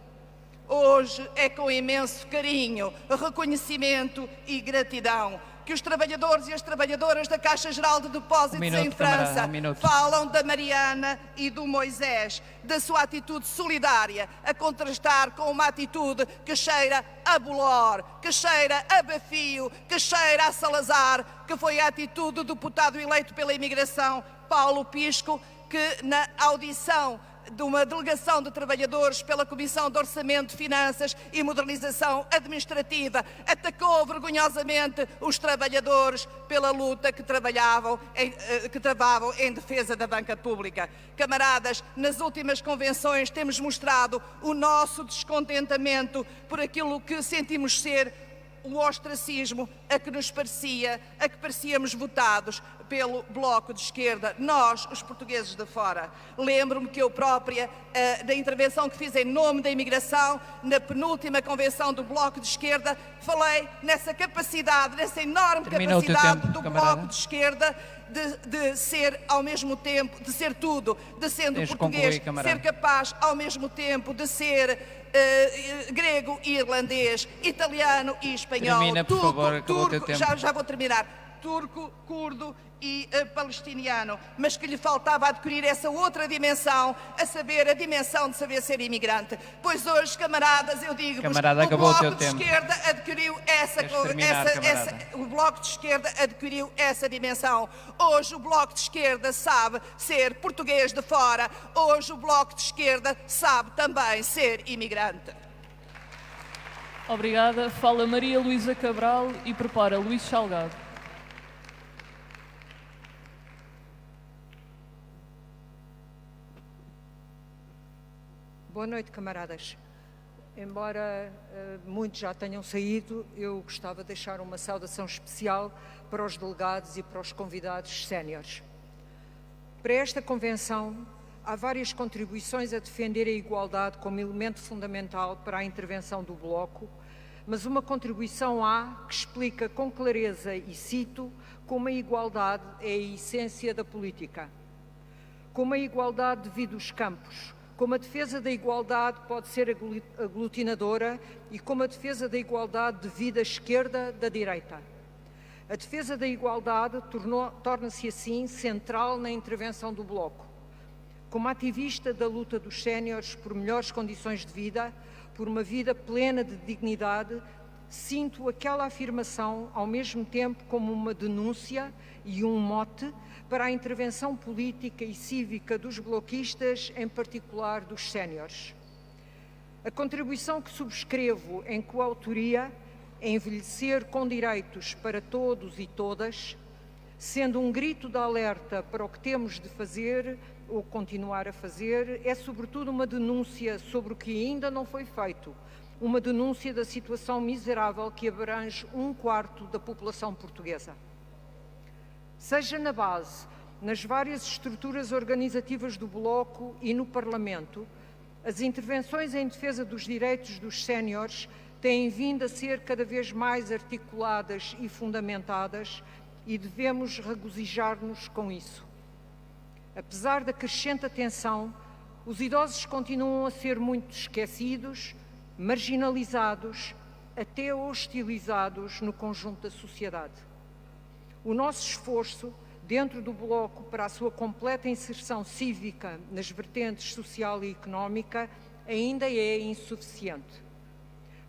Hoje é com imenso carinho, reconhecimento e gratidão que os trabalhadores e as trabalhadoras da Caixa Geral de Depósitos em França falam da Mariana e do Moisés, da sua atitude solidária, a contrastar com uma atitude que cheira a Bolor, que cheira a Bafio, que cheira a Salazar, que foi a atitude do deputado eleito pela imigração, Paulo Pisco, que na audição de uma delegação de trabalhadores pela Comissão de Orçamento, Finanças e Modernização Administrativa, atacou vergonhosamente os trabalhadores pela luta que travavam em defesa da banca pública. Camaradas, nas últimas convenções temos mostrado o nosso descontentamento por aquilo que sentimos ser o ostracismo a que parecíamos votados pelo Bloco de Esquerda, nós, os portugueses de fora. Lembro-me que eu própria, da intervenção que fiz em nome da imigração, na penúltima convenção do Bloco de Esquerda, falei nessa capacidade, nessa enorme capacidade do Bloco de Esquerda de ser ao mesmo tempo, de ser tudo, de sendo português, ser capaz ao mesmo tempo de ser grego e irlandês, italiano e espanhol, já vou terminar, turco, curdo e palestiniano, mas que lhe faltava adquirir essa outra dimensão, a saber, a dimensão de saber ser imigrante. Pois hoje, camaradas, eu digo-vos, o Bloco de Esquerda adquiriu o Bloco de Esquerda adquiriu essa dimensão. Hoje o Bloco de Esquerda sabe ser português de fora, hoje o Bloco de Esquerda sabe também ser imigrante. Obrigada. Fala Maria Luísa Cabral e prepara Luís Salgado. Boa noite, camaradas. Embora muitos já tenham saído, eu gostava de deixar uma saudação especial para os delegados e para os convidados séniores. Para esta convenção, há várias contribuições a defender a igualdade como elemento fundamental para a intervenção do Bloco, mas uma contribuição há que explica com clareza, e cito, como a igualdade é a essência da política. Como a igualdade divide os campos, como a defesa da igualdade pode ser aglutinadora e como a defesa da igualdade divide a esquerda da direita. A defesa da igualdade torna-se assim central na intervenção do Bloco. Como ativista da luta dos séniores por melhores condições de vida, por uma vida plena de dignidade, sinto aquela afirmação ao mesmo tempo como uma denúncia e um mote para a intervenção política e cívica dos bloquistas, em particular dos séniores. A contribuição que subscrevo em coautoria é envelhecer com direitos para todos e todas, sendo um grito de alerta para o que temos de fazer ou continuar a fazer, é sobretudo uma denúncia sobre o que ainda não foi feito, uma denúncia da situação miserável que abrange 1/4 da população portuguesa. Seja na base, nas várias estruturas organizativas do Bloco e no Parlamento, as intervenções em defesa dos direitos dos séniores têm vindo a ser cada vez mais articuladas e fundamentadas e devemos regozijar-nos com isso. Apesar da crescente atenção, os idosos continuam a ser muito esquecidos, marginalizados, até hostilizados no conjunto da sociedade. O nosso esforço, dentro do Bloco, para a sua completa inserção cívica nas vertentes social e económica, ainda é insuficiente.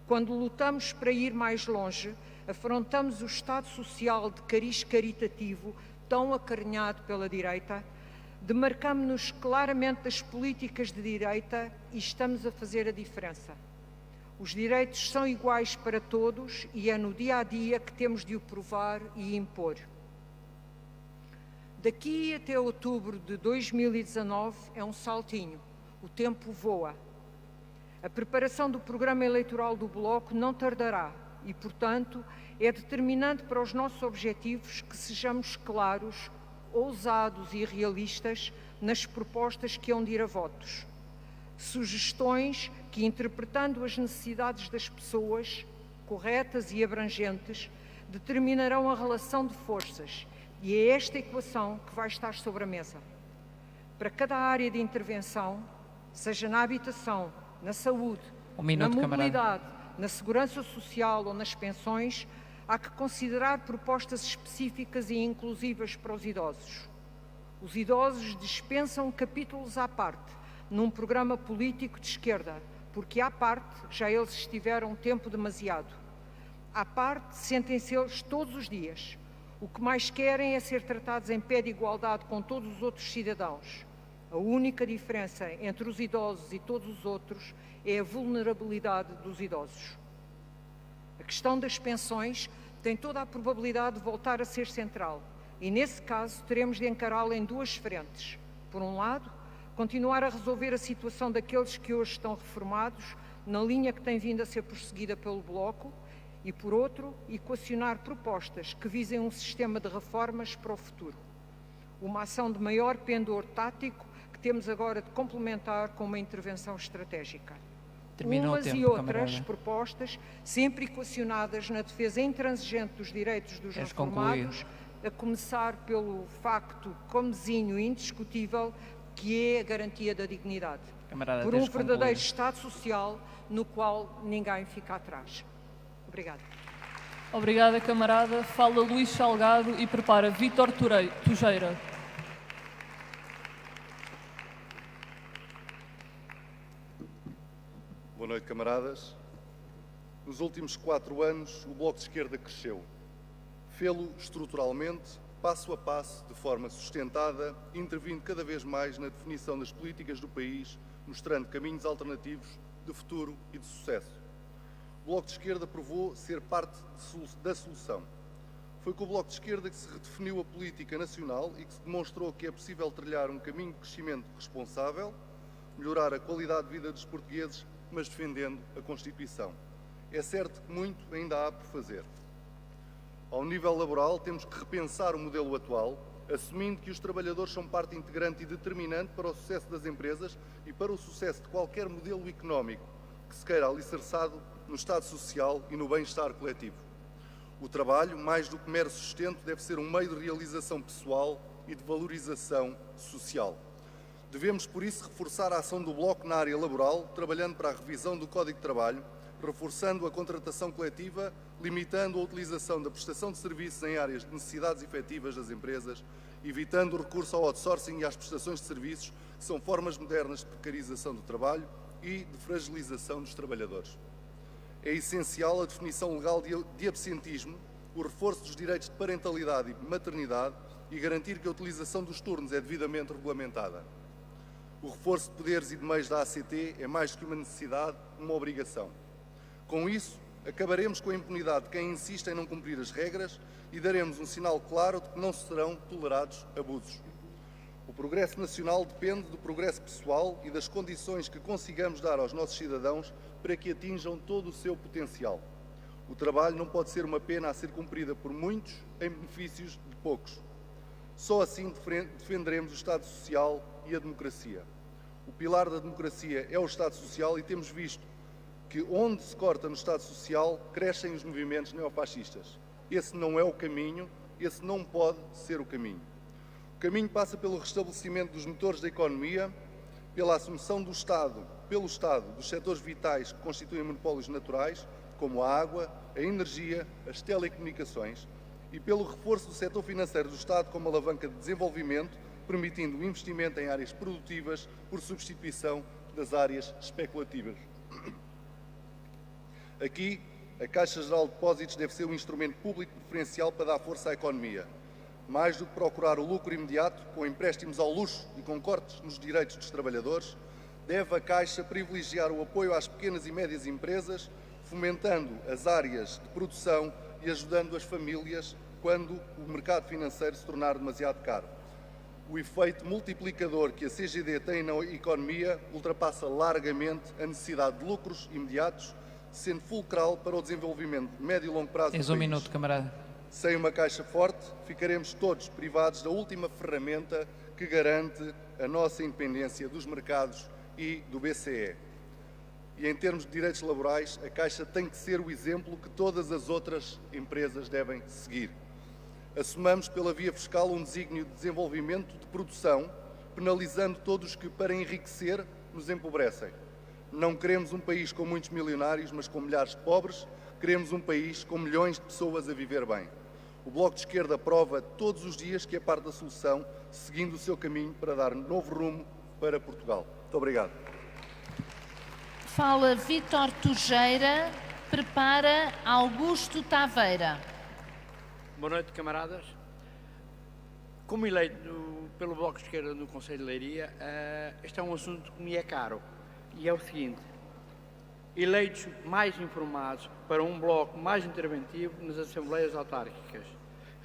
Quando lutamos para ir mais longe, afrontamos o Estado Social de cariz caritativo tão acarinhado pela direita, demarcamos-nos claramente das políticas de direita e estamos a fazer a diferença. Os direitos são iguais para todos e é no dia-a-dia que temos de o provar e impor. Daqui até outubro de 2019 é um saltinho, o tempo voa. A preparação do programa eleitoral do Bloco não tardará e, portanto, é determinante para os nossos objetivos que sejamos claros, ousados e realistas nas propostas que hão de ir a votos. Sugestões que, interpretando as necessidades das pessoas, corretas e abrangentes, determinarão a relação de forças, e é esta equação que vai estar sobre a mesa. Para cada área de intervenção, seja na habitação, na saúde, minuto, na camarada. mobilidade, na segurança social ou nas pensões, há que considerar propostas específicas e inclusivas para os idosos. Os idosos dispensam capítulos à parte, num programa político de esquerda, porque à parte já eles estiveram tempo demasiado. À parte sentem-se eles todos os dias. O que mais querem é ser tratados em pé de igualdade com todos os outros cidadãos. A única diferença entre os idosos e todos os outros é a vulnerabilidade dos idosos. A questão das pensões tem toda a probabilidade de voltar a ser central e, nesse caso, teremos de encará-la em duas frentes. Por um lado, continuar a resolver a situação daqueles que hoje estão reformados, na linha que tem vindo a ser prosseguida pelo Bloco, e, por outro, equacionar propostas que visem um sistema de reformas para o futuro. Uma ação de maior pendor tático que temos agora de complementar com uma intervenção estratégica. Terminou Umas o tempo, e outras camarada. propostas sempre equacionadas na defesa intransigente dos direitos dos Queres reformados, a começar pelo facto comezinho e indiscutível que é a garantia da dignidade. Camarada, Por tens um de concluir. verdadeiro Estado social no qual ninguém fica atrás. Obrigada. Obrigada, camarada. Fala Luís Salgado e prepara Vítor Tujeira. Boa noite, camaradas. Nos últimos 4 anos, o Bloco de Esquerda cresceu. Fê-lo estruturalmente, passo a passo, de forma sustentada, intervindo cada vez mais na definição das políticas do país, mostrando caminhos alternativos de futuro e de sucesso. O Bloco de Esquerda provou ser parte da solução. Foi com o Bloco de Esquerda que se redefiniu a política nacional e que se demonstrou que é possível trilhar um caminho de crescimento responsável, melhorar a qualidade de vida dos portugueses, mas defendendo a Constituição. É certo que muito ainda há por fazer. Ao nível laboral, temos que repensar o modelo atual, assumindo que os trabalhadores são parte integrante e determinante para o sucesso das empresas e para o sucesso de qualquer modelo económico que se queira alicerçado no Estado Social e no bem-estar coletivo. O trabalho, mais do que mero sustento, deve ser um meio de realização pessoal e de valorização social. Devemos, por isso, reforçar a ação do Bloco na área laboral, trabalhando para a revisão do Código de Trabalho, reforçando a contratação coletiva, limitando a utilização da prestação de serviços em áreas de necessidades efetivas das empresas, evitando o recurso ao outsourcing e às prestações de serviços, que são formas modernas de precarização do trabalho e de fragilização dos trabalhadores. É essencial a definição legal de absentismo, o reforço dos direitos de parentalidade e maternidade e garantir que a utilização dos turnos é devidamente regulamentada. O reforço de poderes e de meios da ACT é mais do que uma necessidade, uma obrigação. Com isso, acabaremos com a impunidade de quem insiste em não cumprir as regras e daremos um sinal claro de que não serão tolerados abusos. O progresso nacional depende do progresso pessoal e das condições que consigamos dar aos nossos cidadãos para que atinjam todo o seu potencial. O trabalho não pode ser uma pena a ser cumprida por muitos em benefícios de poucos. Só assim defenderemos o Estado Social e a democracia. O pilar da democracia é o Estado Social e temos visto que onde se corta no Estado Social crescem os movimentos neofascistas. Esse não é o caminho, esse não pode ser o caminho. O caminho passa pelo restabelecimento dos motores da economia, pela assunção do Estado, pelo Estado, dos setores vitais que constituem monopólios naturais, como a água, a energia, as telecomunicações, e pelo reforço do setor financeiro do Estado como alavanca de desenvolvimento, permitindo o investimento em áreas produtivas por substituição das áreas especulativas. Aqui, a Caixa Geral de Depósitos deve ser um instrumento público preferencial para dar força à economia. Mais do que procurar o lucro imediato, com empréstimos ao luxo e com cortes nos direitos dos trabalhadores, deve a Caixa privilegiar o apoio às pequenas e médias empresas, fomentando as áreas de produção e ajudando as famílias quando o mercado financeiro se tornar demasiado caro. O efeito multiplicador que a CGD tem na economia ultrapassa largamente a necessidade de lucros imediatos, sendo fulcral para o desenvolvimento de médio e longo prazo do país. Tens um minuto, camarada. Sem uma Caixa forte, ficaremos todos privados da última ferramenta que garante a nossa independência dos mercados e do BCE. E em termos de direitos laborais, a Caixa tem que ser o exemplo que todas as outras empresas devem seguir. Assumamos pela via fiscal um desígnio de desenvolvimento de produção, penalizando todos os que, para enriquecer, nos empobrecem. Não queremos um país com muitos milionários, mas com milhares de pobres. Queremos um país com milhões de pessoas a viver bem. O Bloco de Esquerda prova todos os dias que é parte da solução, seguindo o seu caminho para dar novo rumo para Portugal. Muito obrigado. Fala Vítor Tujeira, prepara Augusto Taveira. Boa noite, camaradas. Como eleito pelo Bloco de Esquerda no Conselho de Leiria, este é um assunto que me é caro. E é o seguinte: eleitos mais informados para um bloco mais interventivo nas assembleias autárquicas.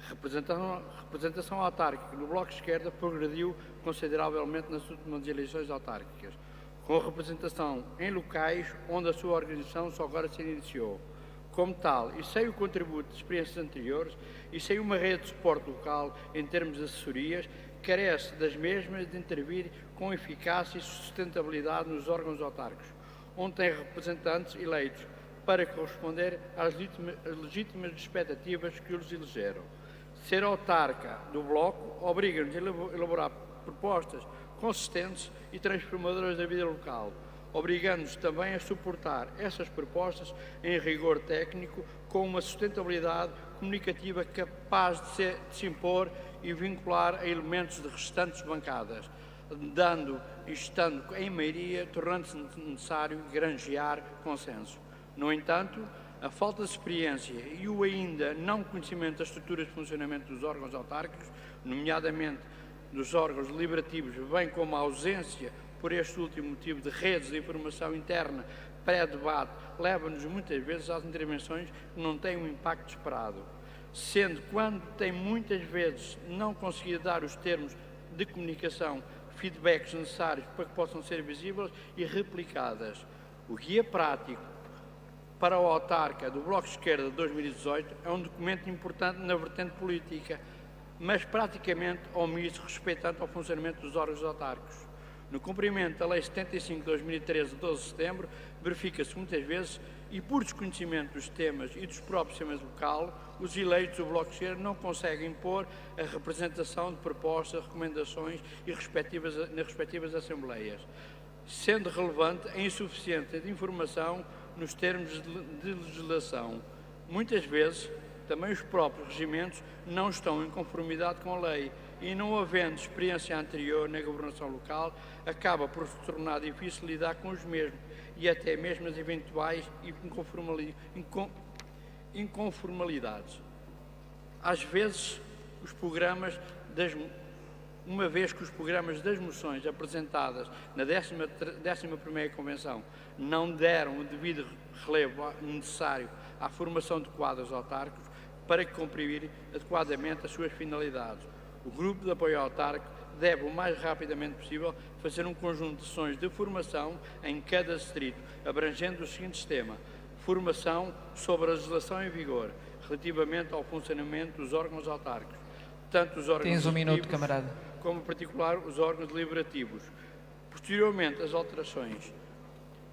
Representação autárquica no Bloco de Esquerda progrediu consideravelmente nas últimas eleições autárquicas, com representação em locais onde a sua organização só agora se iniciou. Como tal, e sem o contributo de experiências anteriores e sem uma rede de suporte local em termos de assessorias, carece das mesmas de intervir com eficácia e sustentabilidade nos órgãos autárquicos, onde tem representantes eleitos para corresponder às legítimas expectativas que os elegeram. Ser autarca do Bloco obriga-nos a elaborar propostas consistentes e transformadoras da vida local, obrigando-nos também a suportar essas propostas em rigor técnico com uma sustentabilidade comunicativa capaz de se impor e vincular a elementos de restantes bancadas, dando e estando em maioria, tornando-se necessário granjear consenso. No entanto, a falta de experiência e o ainda não conhecimento das estruturas de funcionamento dos órgãos autárquicos, nomeadamente dos órgãos deliberativos, bem como a ausência, por este último motivo, de redes de informação interna pré-debate, leva-nos muitas vezes às intervenções que não têm o impacto esperado, sendo quando tem muitas vezes não conseguido dar os termos de comunicação, feedbacks necessários para que possam ser visíveis e replicadas. O guia prático para o autarca do Bloco de Esquerda de 2018 é um documento importante na vertente política, mas praticamente omisso respeitante ao funcionamento dos órgãos autárquicos. No cumprimento da Lei 75 de 2013, de 12 de setembro, verifica-se muitas vezes, e por desconhecimento dos temas e dos próprios temas local, os eleitos do Bloco de Esquerda não conseguem impor a representação de propostas, recomendações e nas respectivas assembleias, sendo relevante a insuficiência de informação nos termos de legislação. Muitas vezes, também os próprios regimentos não estão em conformidade com a lei e, não havendo experiência anterior na governação local, acaba por se tornar difícil lidar com os mesmos e até mesmo as eventuais inconformalidades. Às vezes, uma vez que os programas das moções apresentadas na 11ª Convenção não deram o devido relevo necessário à formação de quadros autárquicos para cumprir adequadamente as suas finalidades. O Grupo de Apoio Autárquico deve, o mais rapidamente possível, fazer um conjunto de ações de formação em cada distrito, abrangendo o seguinte tema: formação sobre a legislação em vigor, relativamente ao funcionamento dos órgãos autárquicos, tanto os órgãos Tens um minuto, camarada. como, em particular, os órgãos deliberativos. Posteriormente, as alterações.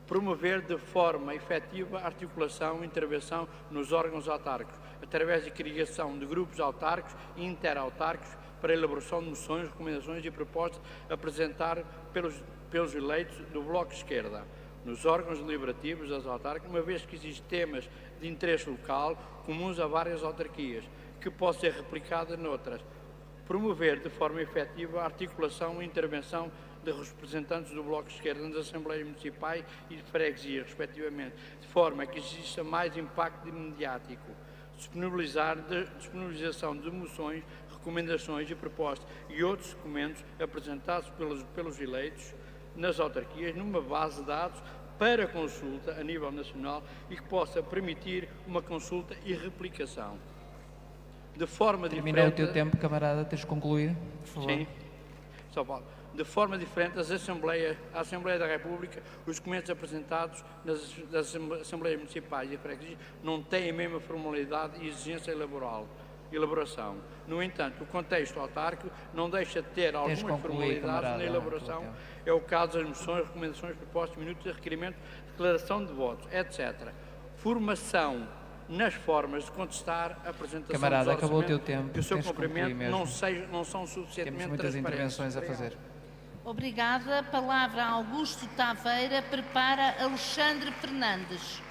Promover de forma efetiva a articulação e intervenção nos órgãos autárquicos, através da criação de grupos autárquicos e interautárquicos para a elaboração de moções, recomendações e propostas a apresentar pelos eleitos do Bloco de Esquerda nos órgãos deliberativos das autárquicas, uma vez que existem temas de interesse local comuns a várias autarquias, que possam ser replicadas noutras. Promover de forma efetiva a articulação e intervenção de representantes do Bloco de Esquerda nas Assembleias Municipais e de Freguesia, respectivamente, de forma que exista mais impacto mediático. Disponibilização de moções, recomendações e propostas e outros documentos apresentados pelos eleitos nas autarquias numa base de dados para consulta a nível nacional e que possa permitir uma consulta e replicação. De forma Terminou diferente... o teu tempo, camarada, tens concluído, por favor. Sim, São Paulo. De forma diferente, a Assembleia da República, os documentos apresentados das Assembleias Municipais e Freguesias não têm a mesma formalidade e exigência elaboração. No entanto, o contexto autárquico não deixa de ter algumas formalidades na elaboração. É o caso das moções, recomendações, propostas, minutos de requerimento, declaração de votos, etc. Formação nas formas de contestar a apresentação Camarada, dos acabou o orçamentos teu tempo. e o seu Tens de cumprimento concluir mesmo. não são suficientemente Temos muitas transparentes. intervenções a fazer. Obrigada. A palavra a Augusto Taveira. Prepara Alexandre Fernandes.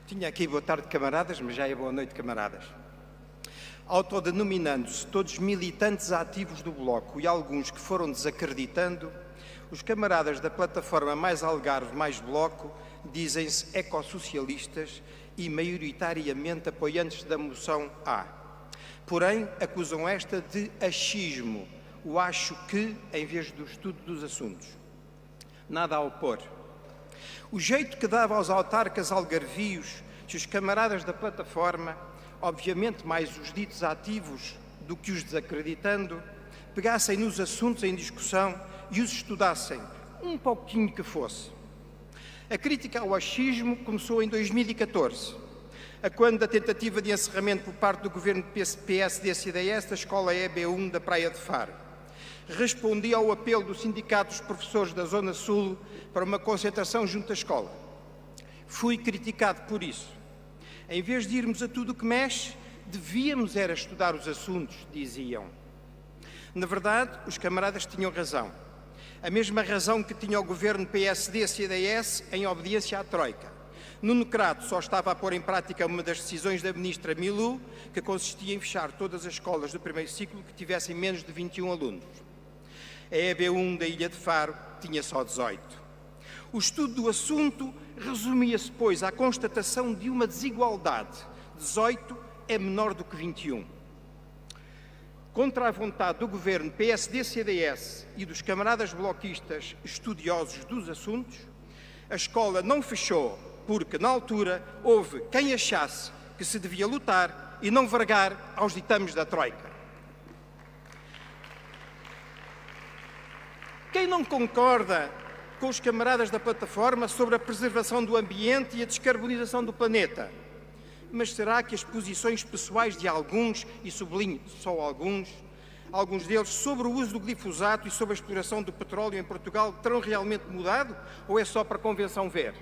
Tinha aqui boa tarde, camaradas, mas já é boa noite, camaradas. Autodenominando-se todos militantes ativos do Bloco e alguns que foram desacreditando, os camaradas da plataforma Mais Algarve Mais Bloco dizem-se ecossocialistas e maioritariamente apoiantes da moção A. Porém, acusam esta de achismo, o acho que, em vez do estudo dos assuntos. Nada a opor. O jeito que dava aos autarcas algarvios se os camaradas da plataforma, obviamente mais os ditos ativos do que os desacreditando, pegassem nos assuntos em discussão e os estudassem, um pouquinho que fosse. A crítica ao achismo começou em 2014, a quando da tentativa de encerramento por parte do governo PSD-CDS da escola EB1 da Praia de Faro. Respondi ao apelo do Sindicato dos Professores da Zona Sul para uma concentração junto à escola. Fui criticado por isso. Em vez de irmos a tudo o que mexe, devíamos era estudar os assuntos, diziam. Na verdade, os camaradas tinham razão. A mesma razão que tinha o governo PSD-CDS em obediência à Troika. Nuno Crato só estava a pôr em prática uma das decisões da ministra Milu, que consistia em fechar todas as escolas do primeiro ciclo que tivessem menos de 21 alunos. A EB1 da Ilha de Faro tinha só 18. O estudo do assunto resumia-se, pois, à constatação de uma desigualdade. 18 é menor do que 21. Contra a vontade do governo PSD-CDS e dos camaradas bloquistas estudiosos dos assuntos, a escola não fechou porque, na altura, houve quem achasse que se devia lutar e não vergar aos ditames da Troika. Quem não concorda com os camaradas da plataforma sobre a preservação do ambiente e a descarbonização do planeta? Mas será que as posições pessoais de alguns, e sublinho só alguns deles, sobre o uso do glifosato e sobre a exploração do petróleo em Portugal terão realmente mudado ou é só para convenção ver?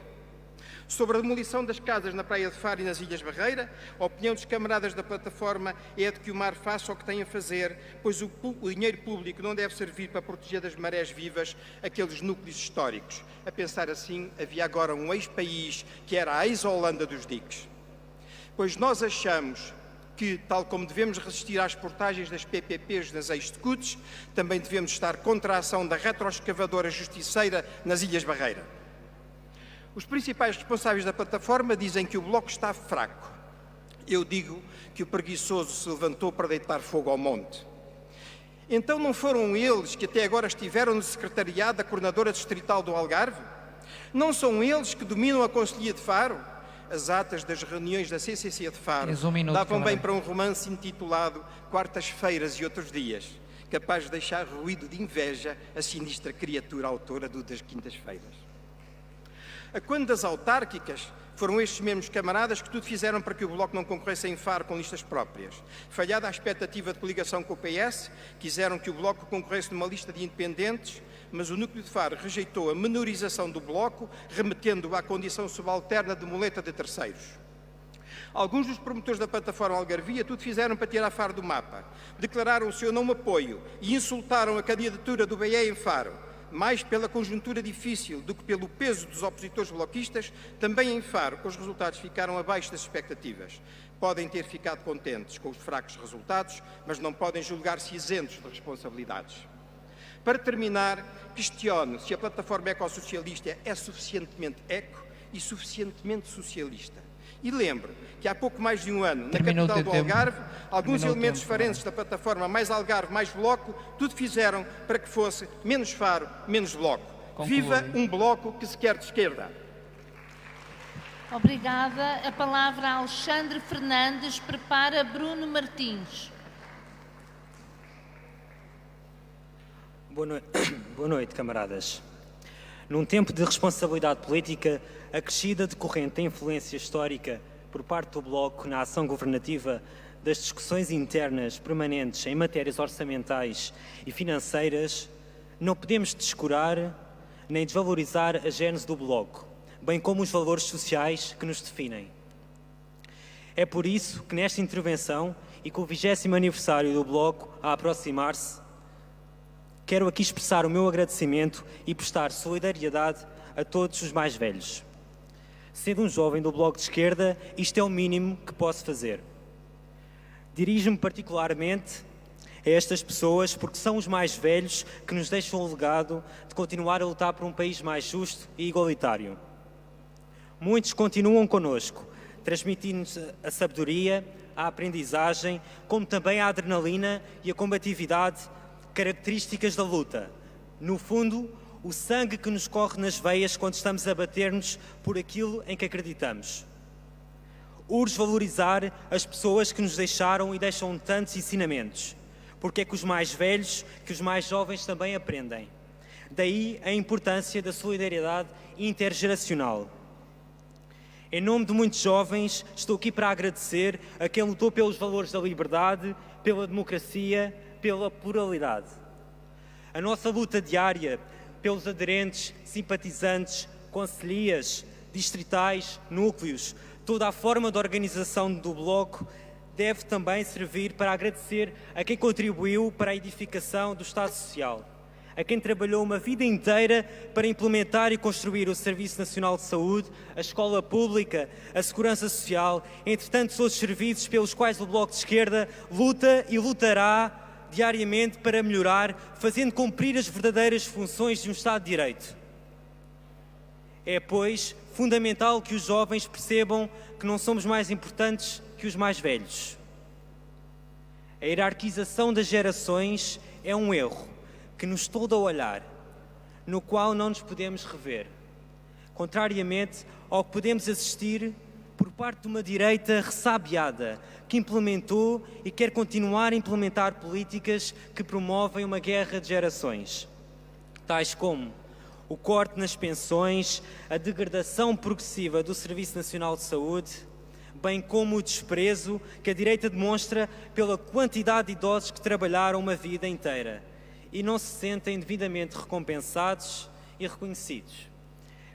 Sobre a demolição das casas na Praia de Faro e nas Ilhas Barreira, a opinião dos camaradas da plataforma é de que o mar faça o que tem a fazer, pois o dinheiro público não deve servir para proteger das marés vivas aqueles núcleos históricos. A pensar assim, havia agora um ex-país que era a ex-Holanda dos diques. Pois nós achamos que, tal como devemos resistir às portagens das PPPs nas ex-Tecudes, também devemos estar contra a ação da retroescavadora justiceira nas Ilhas Barreira. Os principais responsáveis da plataforma dizem que o Bloco está fraco. Eu digo que o preguiçoso se levantou para deitar fogo ao monte. Então não foram eles que até agora estiveram no secretariado da coordenadora distrital do Algarve? Não são eles que dominam a Conselhia de Faro? As atas das reuniões da CCC de Faro davam bem para um romance intitulado Quartas-feiras e Outros Dias, capaz de deixar ruído de inveja a sinistra criatura autora do das Quintas-feiras. A quando das autárquicas, foram estes mesmos camaradas que tudo fizeram para que o Bloco não concorresse em Faro com listas próprias. Falhada a expectativa de coligação com o PS, quiseram que o Bloco concorresse numa lista de independentes, mas o núcleo de Faro rejeitou a menorização do Bloco, remetendo-o à condição subalterna de muleta de terceiros. Alguns dos promotores da plataforma Algarvia tudo fizeram para tirar Faro do mapa. Declararam o seu não apoio e insultaram a candidatura do BE em Faro. Mais pela conjuntura difícil do que pelo peso dos opositores bloquistas, também em Faro, os resultados ficaram abaixo das expectativas. Podem ter ficado contentes com os fracos resultados, mas não podem julgar-se isentos de responsabilidades. Para terminar, questiono se a plataforma ecossocialista é suficientemente eco e suficientemente socialista. E lembro que há pouco mais de um ano, na capital do Algarve, alguns elementos farenses da plataforma Mais Algarve Mais Bloco tudo fizeram para que fosse menos Faro, menos Bloco. Viva um Bloco que se quer de esquerda. Obrigada. A palavra a Alexandre Fernandes. Prepara Bruno Martins. Boa noite, camaradas. Num tempo de responsabilidade política, acrescida decorrente da influência histórica por parte do Bloco na ação governativa das discussões internas permanentes em matérias orçamentais e financeiras, não podemos descurar nem desvalorizar a gênese do Bloco, bem como os valores sociais que nos definem. É por isso que nesta intervenção, e com o 20º aniversário do Bloco a aproximar-se, quero aqui expressar o meu agradecimento e prestar solidariedade a todos os mais velhos. Sendo um jovem do Bloco de Esquerda, isto é o mínimo que posso fazer. Dirijo-me particularmente a estas pessoas porque são os mais velhos que nos deixam o legado de continuar a lutar por um país mais justo e igualitário. Muitos continuam connosco, transmitindo-nos a sabedoria, a aprendizagem, como também a adrenalina e a combatividade, características da luta. No fundo, o sangue que nos corre nas veias quando estamos a bater-nos por aquilo em que acreditamos. Urge valorizar as pessoas que nos deixaram e deixam tantos ensinamentos, porque é que os mais velhos, que os mais jovens também aprendem. Daí a importância da solidariedade intergeracional. Em nome de muitos jovens, estou aqui para agradecer a quem lutou pelos valores da liberdade, pela democracia, pela pluralidade. A nossa luta diária pelos aderentes, simpatizantes, concelhias, distritais, núcleos, toda a forma de organização do Bloco deve também servir para agradecer a quem contribuiu para a edificação do Estado Social, a quem trabalhou uma vida inteira para implementar e construir o Serviço Nacional de Saúde, a escola pública, a segurança social, entre tantos outros serviços pelos quais o Bloco de Esquerda luta e lutará diariamente para melhorar, fazendo cumprir as verdadeiras funções de um Estado de Direito. É, pois, fundamental que os jovens percebam que não somos mais importantes que os mais velhos. A hierarquização das gerações é um erro que nos tolda o olhar, no qual não nos podemos rever, contrariamente ao que podemos assistir por parte de uma direita ressabiada, que implementou e quer continuar a implementar políticas que promovem uma guerra de gerações, tais como o corte nas pensões, a degradação progressiva do Serviço Nacional de Saúde, bem como o desprezo que a direita demonstra pela quantidade de idosos que trabalharam uma vida inteira e não se sentem devidamente recompensados e reconhecidos.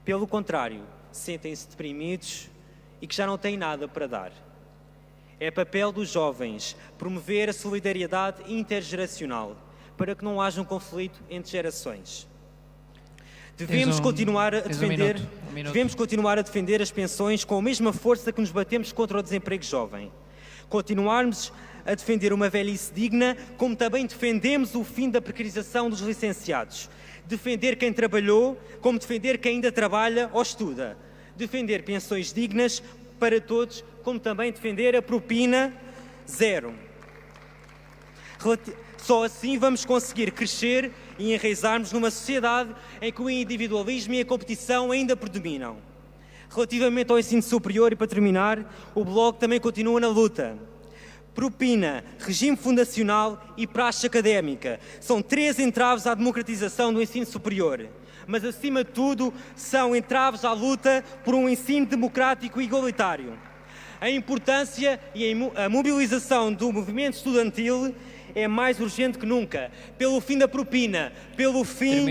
Pelo contrário, sentem-se deprimidos e que já não têm nada para dar. É papel dos jovens promover a solidariedade intergeracional para que não haja um conflito entre gerações. Devemos continuar a defender as pensões com a mesma força que nos batemos contra o desemprego jovem. Continuarmos a defender uma velhice digna, como também defendemos o fim da precarização dos licenciados. Defender quem trabalhou, como defender quem ainda trabalha ou estuda. Defender pensões dignas para todos, como também defender a propina zero. Só assim vamos conseguir crescer e enraizarmos numa sociedade em que o individualismo e a competição ainda predominam. Relativamente ao ensino superior, e para terminar, o Bloco também continua na luta. Propina, regime fundacional e praxe académica são 3 entraves à democratização do ensino superior, mas acima de tudo são entraves à luta por um ensino democrático e igualitário. A importância e a mobilização do movimento estudantil é mais urgente que nunca, pelo fim da propina, pelo fim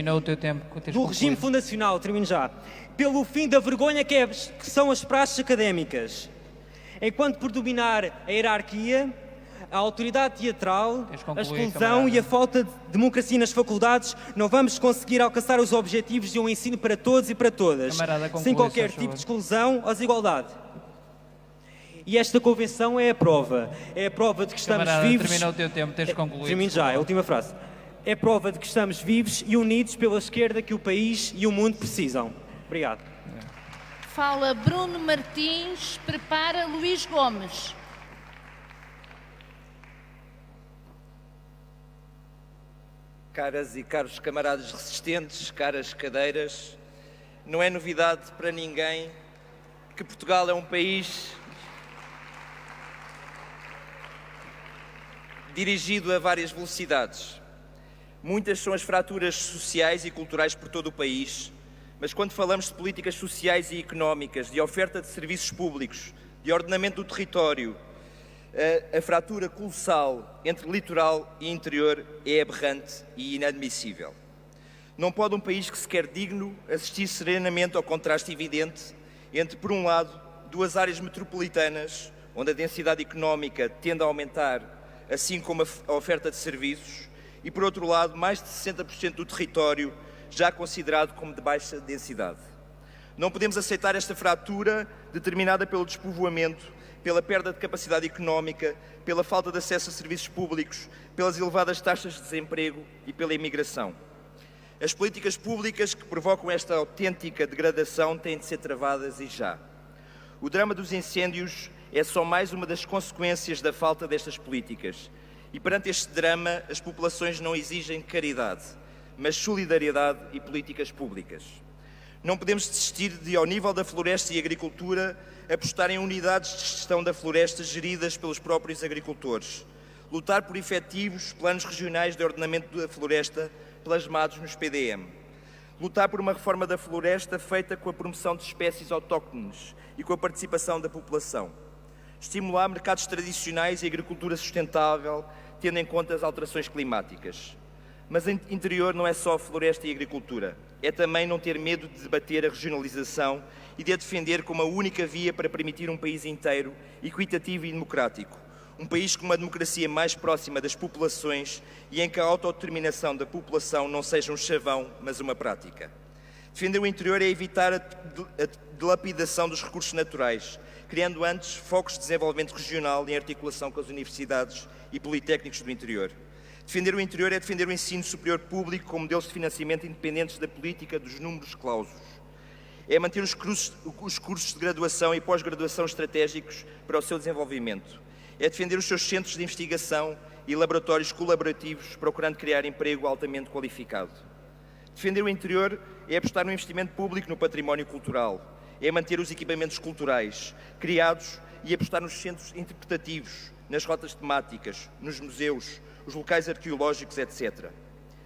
do regime fundacional, termino já, pelo fim da vergonha que são as praxes académicas. Enquanto predominar a hierarquia, a autoridade teatral, a exclusão e a falta de democracia nas faculdades, não vamos conseguir alcançar os objetivos de um ensino para todos e para todas, sem qualquer tipo de exclusão ou desigualdade. E esta convenção é a prova de que estamos vivos... Termina o teu tempo, tens de concluir. Termino já, é a última frase. É prova de que estamos vivos e unidos pela esquerda que o país e o mundo precisam. Obrigado. Fala Bruno Martins, prepara Luís Gomes. Caras e caros camaradas resistentes, caras cadeiras, não é novidade para ninguém que Portugal é um país dirigido a várias velocidades. Muitas são as fraturas sociais e culturais por todo o país, mas quando falamos de políticas sociais e económicas, de oferta de serviços públicos, de ordenamento do território, a fratura colossal entre litoral e interior é aberrante e inadmissível. Não pode um país que se quer digno assistir serenamente ao contraste evidente entre, por um lado, 2 áreas metropolitanas onde a densidade económica tende a aumentar, assim como a oferta de serviços, e, por outro lado, mais de 60% do território já considerado como de baixa densidade. Não podemos aceitar esta fratura determinada pelo despovoamento, pela perda de capacidade económica, pela falta de acesso a serviços públicos, pelas elevadas taxas de desemprego e pela imigração. As políticas públicas que provocam esta autêntica degradação têm de ser travadas e já. O drama dos incêndios é só mais uma das consequências da falta destas políticas. E perante este drama, as populações não exigem caridade, mas solidariedade e políticas públicas. Não podemos desistir de, ao nível da floresta e agricultura, apostar em unidades de gestão da floresta geridas pelos próprios agricultores. Lutar por efetivos planos regionais de ordenamento da floresta plasmados nos PDM. Lutar por uma reforma da floresta feita com a promoção de espécies autóctones e com a participação da população. Estimular mercados tradicionais e agricultura sustentável, tendo em conta as alterações climáticas. Mas o interior não é só floresta e agricultura. É também não ter medo de debater a regionalização e de a defender como a única via para permitir um país inteiro, equitativo e democrático. Um país com uma democracia mais próxima das populações e em que a autodeterminação da população não seja um chavão, mas uma prática. Defender o interior é evitar a dilapidação dos recursos naturais, criando antes focos de desenvolvimento regional em articulação com as universidades e politécnicos do interior. Defender o interior é defender o ensino superior público como modelos de financiamento independentes da política dos números clausos. É manter os cursos de graduação e pós-graduação estratégicos para o seu desenvolvimento. É defender os seus centros de investigação e laboratórios colaborativos, procurando criar emprego altamente qualificado. Defender o interior é apostar no investimento público no património cultural. É manter os equipamentos culturais criados e apostar nos centros interpretativos, nas rotas temáticas, nos museus, os locais arqueológicos, etc.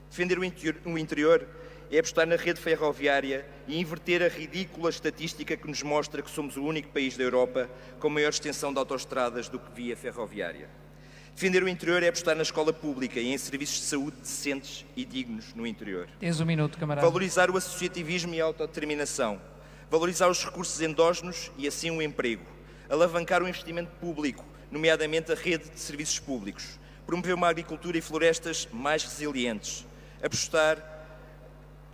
Defender o interior é apostar na rede ferroviária e inverter a ridícula estatística que nos mostra que somos o único país da Europa com maior extensão de autoestradas do que via ferroviária. Defender o interior é apostar na escola pública e em serviços de saúde decentes e dignos no interior. Tens um minuto, camarada. Valorizar o associativismo e a autodeterminação. Valorizar os recursos endógenos e assim o emprego. Alavancar o investimento público, nomeadamente a rede de serviços públicos. Promover uma agricultura e florestas mais resilientes. Apostar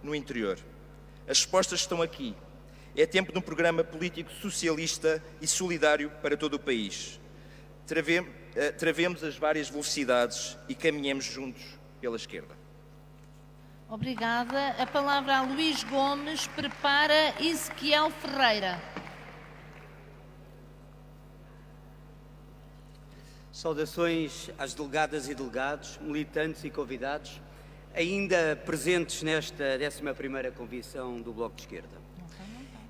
no interior. As respostas estão aqui. É tempo de um programa político socialista e solidário para todo o país. Travemos as várias velocidades e caminhemos juntos pela esquerda. Obrigada. A palavra a Luís Gomes. Prepara Ezequiel Ferreira. Saudações às delegadas e delegados, militantes e convidados, ainda presentes nesta 11ª Convenção do Bloco de Esquerda.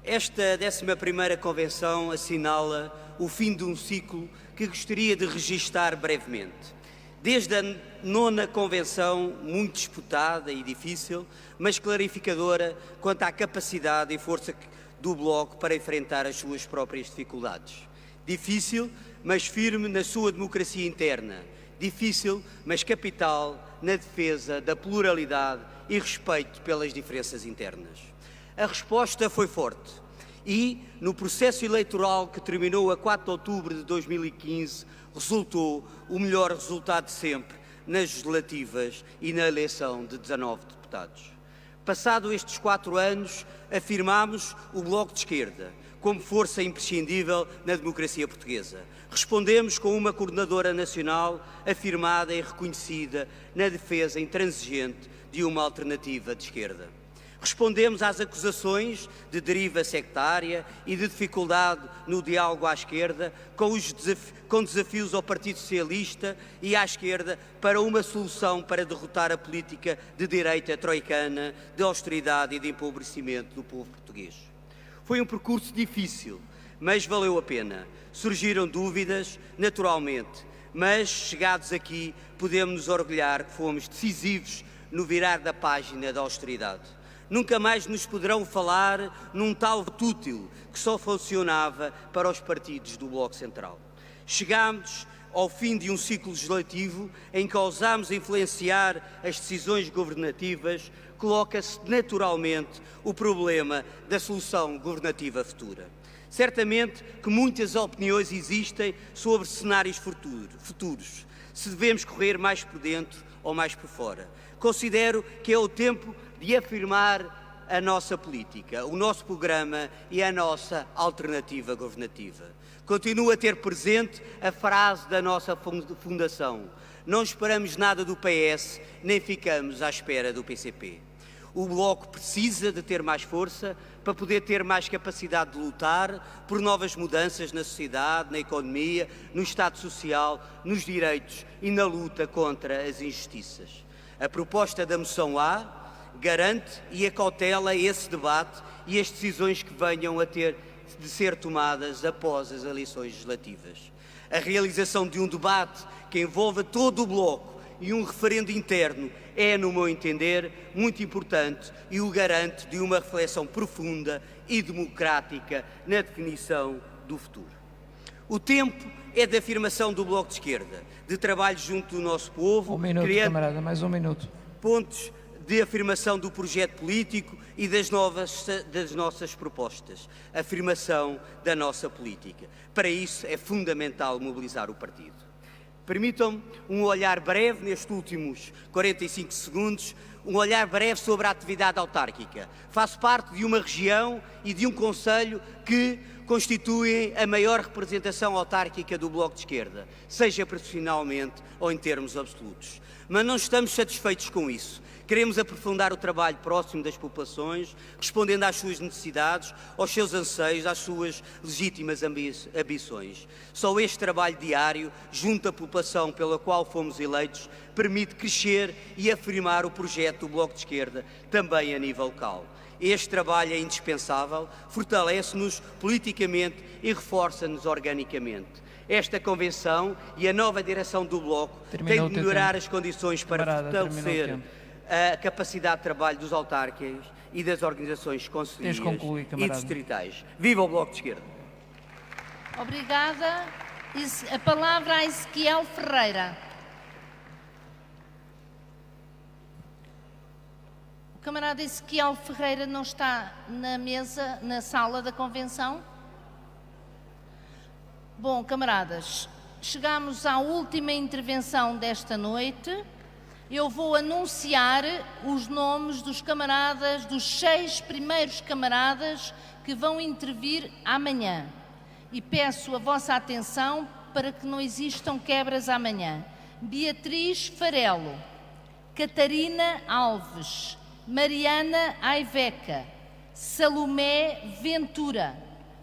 Esta 11ª Convenção assinala o fim de um ciclo que gostaria de registar brevemente. Desde a 9ª Convenção, muito disputada e difícil, mas clarificadora quanto à capacidade e força do Bloco para enfrentar as suas próprias dificuldades. Difícil, mas firme na sua democracia interna. Difícil, mas capital na defesa da pluralidade e respeito pelas diferenças internas. A resposta foi forte e, no processo eleitoral que terminou a 4 de outubro de 2015, resultou o melhor resultado de sempre nas legislativas e na eleição de 19 deputados. Passado estes 4 anos, afirmámos o Bloco de Esquerda como força imprescindível na democracia portuguesa. Respondemos com uma coordenadora nacional afirmada e reconhecida na defesa intransigente de uma alternativa de esquerda. Respondemos às acusações de deriva sectária e de dificuldade no diálogo à esquerda, com desafios ao Partido Socialista e à esquerda para uma solução para derrotar a política de direita troicana, de austeridade e de empobrecimento do povo português. Foi um percurso difícil, mas valeu a pena. Surgiram dúvidas, naturalmente, mas, chegados aqui, podemos nos orgulhar que fomos decisivos no virar da página da austeridade. Nunca mais nos poderão falar num tal voto útil que só funcionava para os partidos do Bloco Central. Chegámos ao fim de um ciclo legislativo em que ousámos influenciar as decisões governativas, coloca-se naturalmente o problema da solução governativa futura. Certamente que muitas opiniões existem sobre cenários futuros, se devemos correr mais por dentro ou mais por fora. Considero que é o tempo de afirmar a nossa política, o nosso programa e a nossa alternativa governativa. Continuo a ter presente a frase da nossa fundação: não esperamos nada do PS, nem ficamos à espera do PCP. O Bloco precisa de ter mais força para poder ter mais capacidade de lutar por novas mudanças na sociedade, na economia, no Estado Social, nos direitos e na luta contra as injustiças. A proposta da moção A garante e acautela esse debate e as decisões que venham a ter de ser tomadas após as eleições legislativas. A realização de um debate que envolva todo o Bloco e um referendo interno é, no meu entender, muito importante e o garante de uma reflexão profunda e democrática na definição do futuro. O tempo é de afirmação do Bloco de Esquerda, de trabalho junto do nosso povo, criando camarada, mais um minuto. pontos de afirmação do projeto político e das nossas propostas, afirmação da nossa política. Para isso é fundamental mobilizar o partido. Permitam-me um olhar breve, nestes últimos 45 segundos, um olhar breve sobre a atividade autárquica. Faço parte de uma região e de um concelho que constituem a maior representação autárquica do Bloco de Esquerda, seja profissionalmente ou em termos absolutos. Mas não estamos satisfeitos com isso. Queremos aprofundar o trabalho próximo das populações, respondendo às suas necessidades, aos seus anseios, às suas legítimas ambições. Só este trabalho diário, junto à população pela qual fomos eleitos, permite crescer e afirmar o projeto do Bloco de Esquerda, também a nível local. Este trabalho é indispensável, fortalece-nos politicamente e reforça-nos organicamente. Esta convenção e a nova direção do Bloco têm de melhorar as condições para fortalecer a capacidade de trabalho dos autárquicos e das organizações concelhias e distritais. Viva o Bloco de Esquerda! Obrigada. A palavra a Ezequiel Ferreira. O camarada Ezequiel Ferreira não está na mesa, na sala da convenção? Bom, camaradas, chegamos à última intervenção desta noite. Eu vou anunciar os nomes dos camaradas, dos 6 primeiros camaradas que vão intervir amanhã. E peço a vossa atenção para que não existam quebras amanhã. Beatriz Farelo, Catarina Alves, Mariana Aiveca, Salomé Ventura,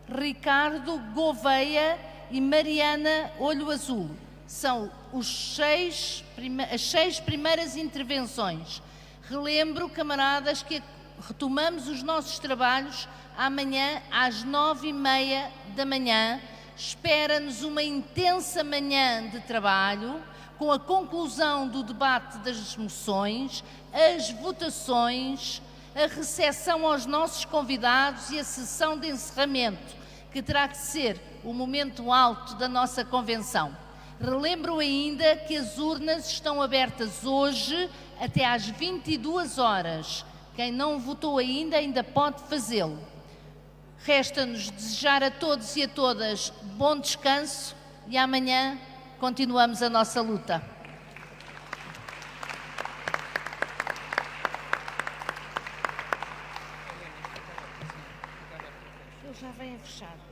Ricardo Gouveia e Mariana Olho Azul. São as 6 primeiras intervenções. Relembro, camaradas, que retomamos os nossos trabalhos amanhã às 9h30 da manhã. Espera-nos uma intensa manhã de trabalho, com a conclusão do debate das moções, as votações, a recepção aos nossos convidados e a sessão de encerramento, que terá que ser o momento alto da nossa convenção. Relembro ainda que as urnas estão abertas hoje até às 22 horas. Quem não votou ainda pode fazê-lo. Resta-nos desejar a todos e a todas bom descanso e amanhã continuamos a nossa luta. Ele já vem a fechar.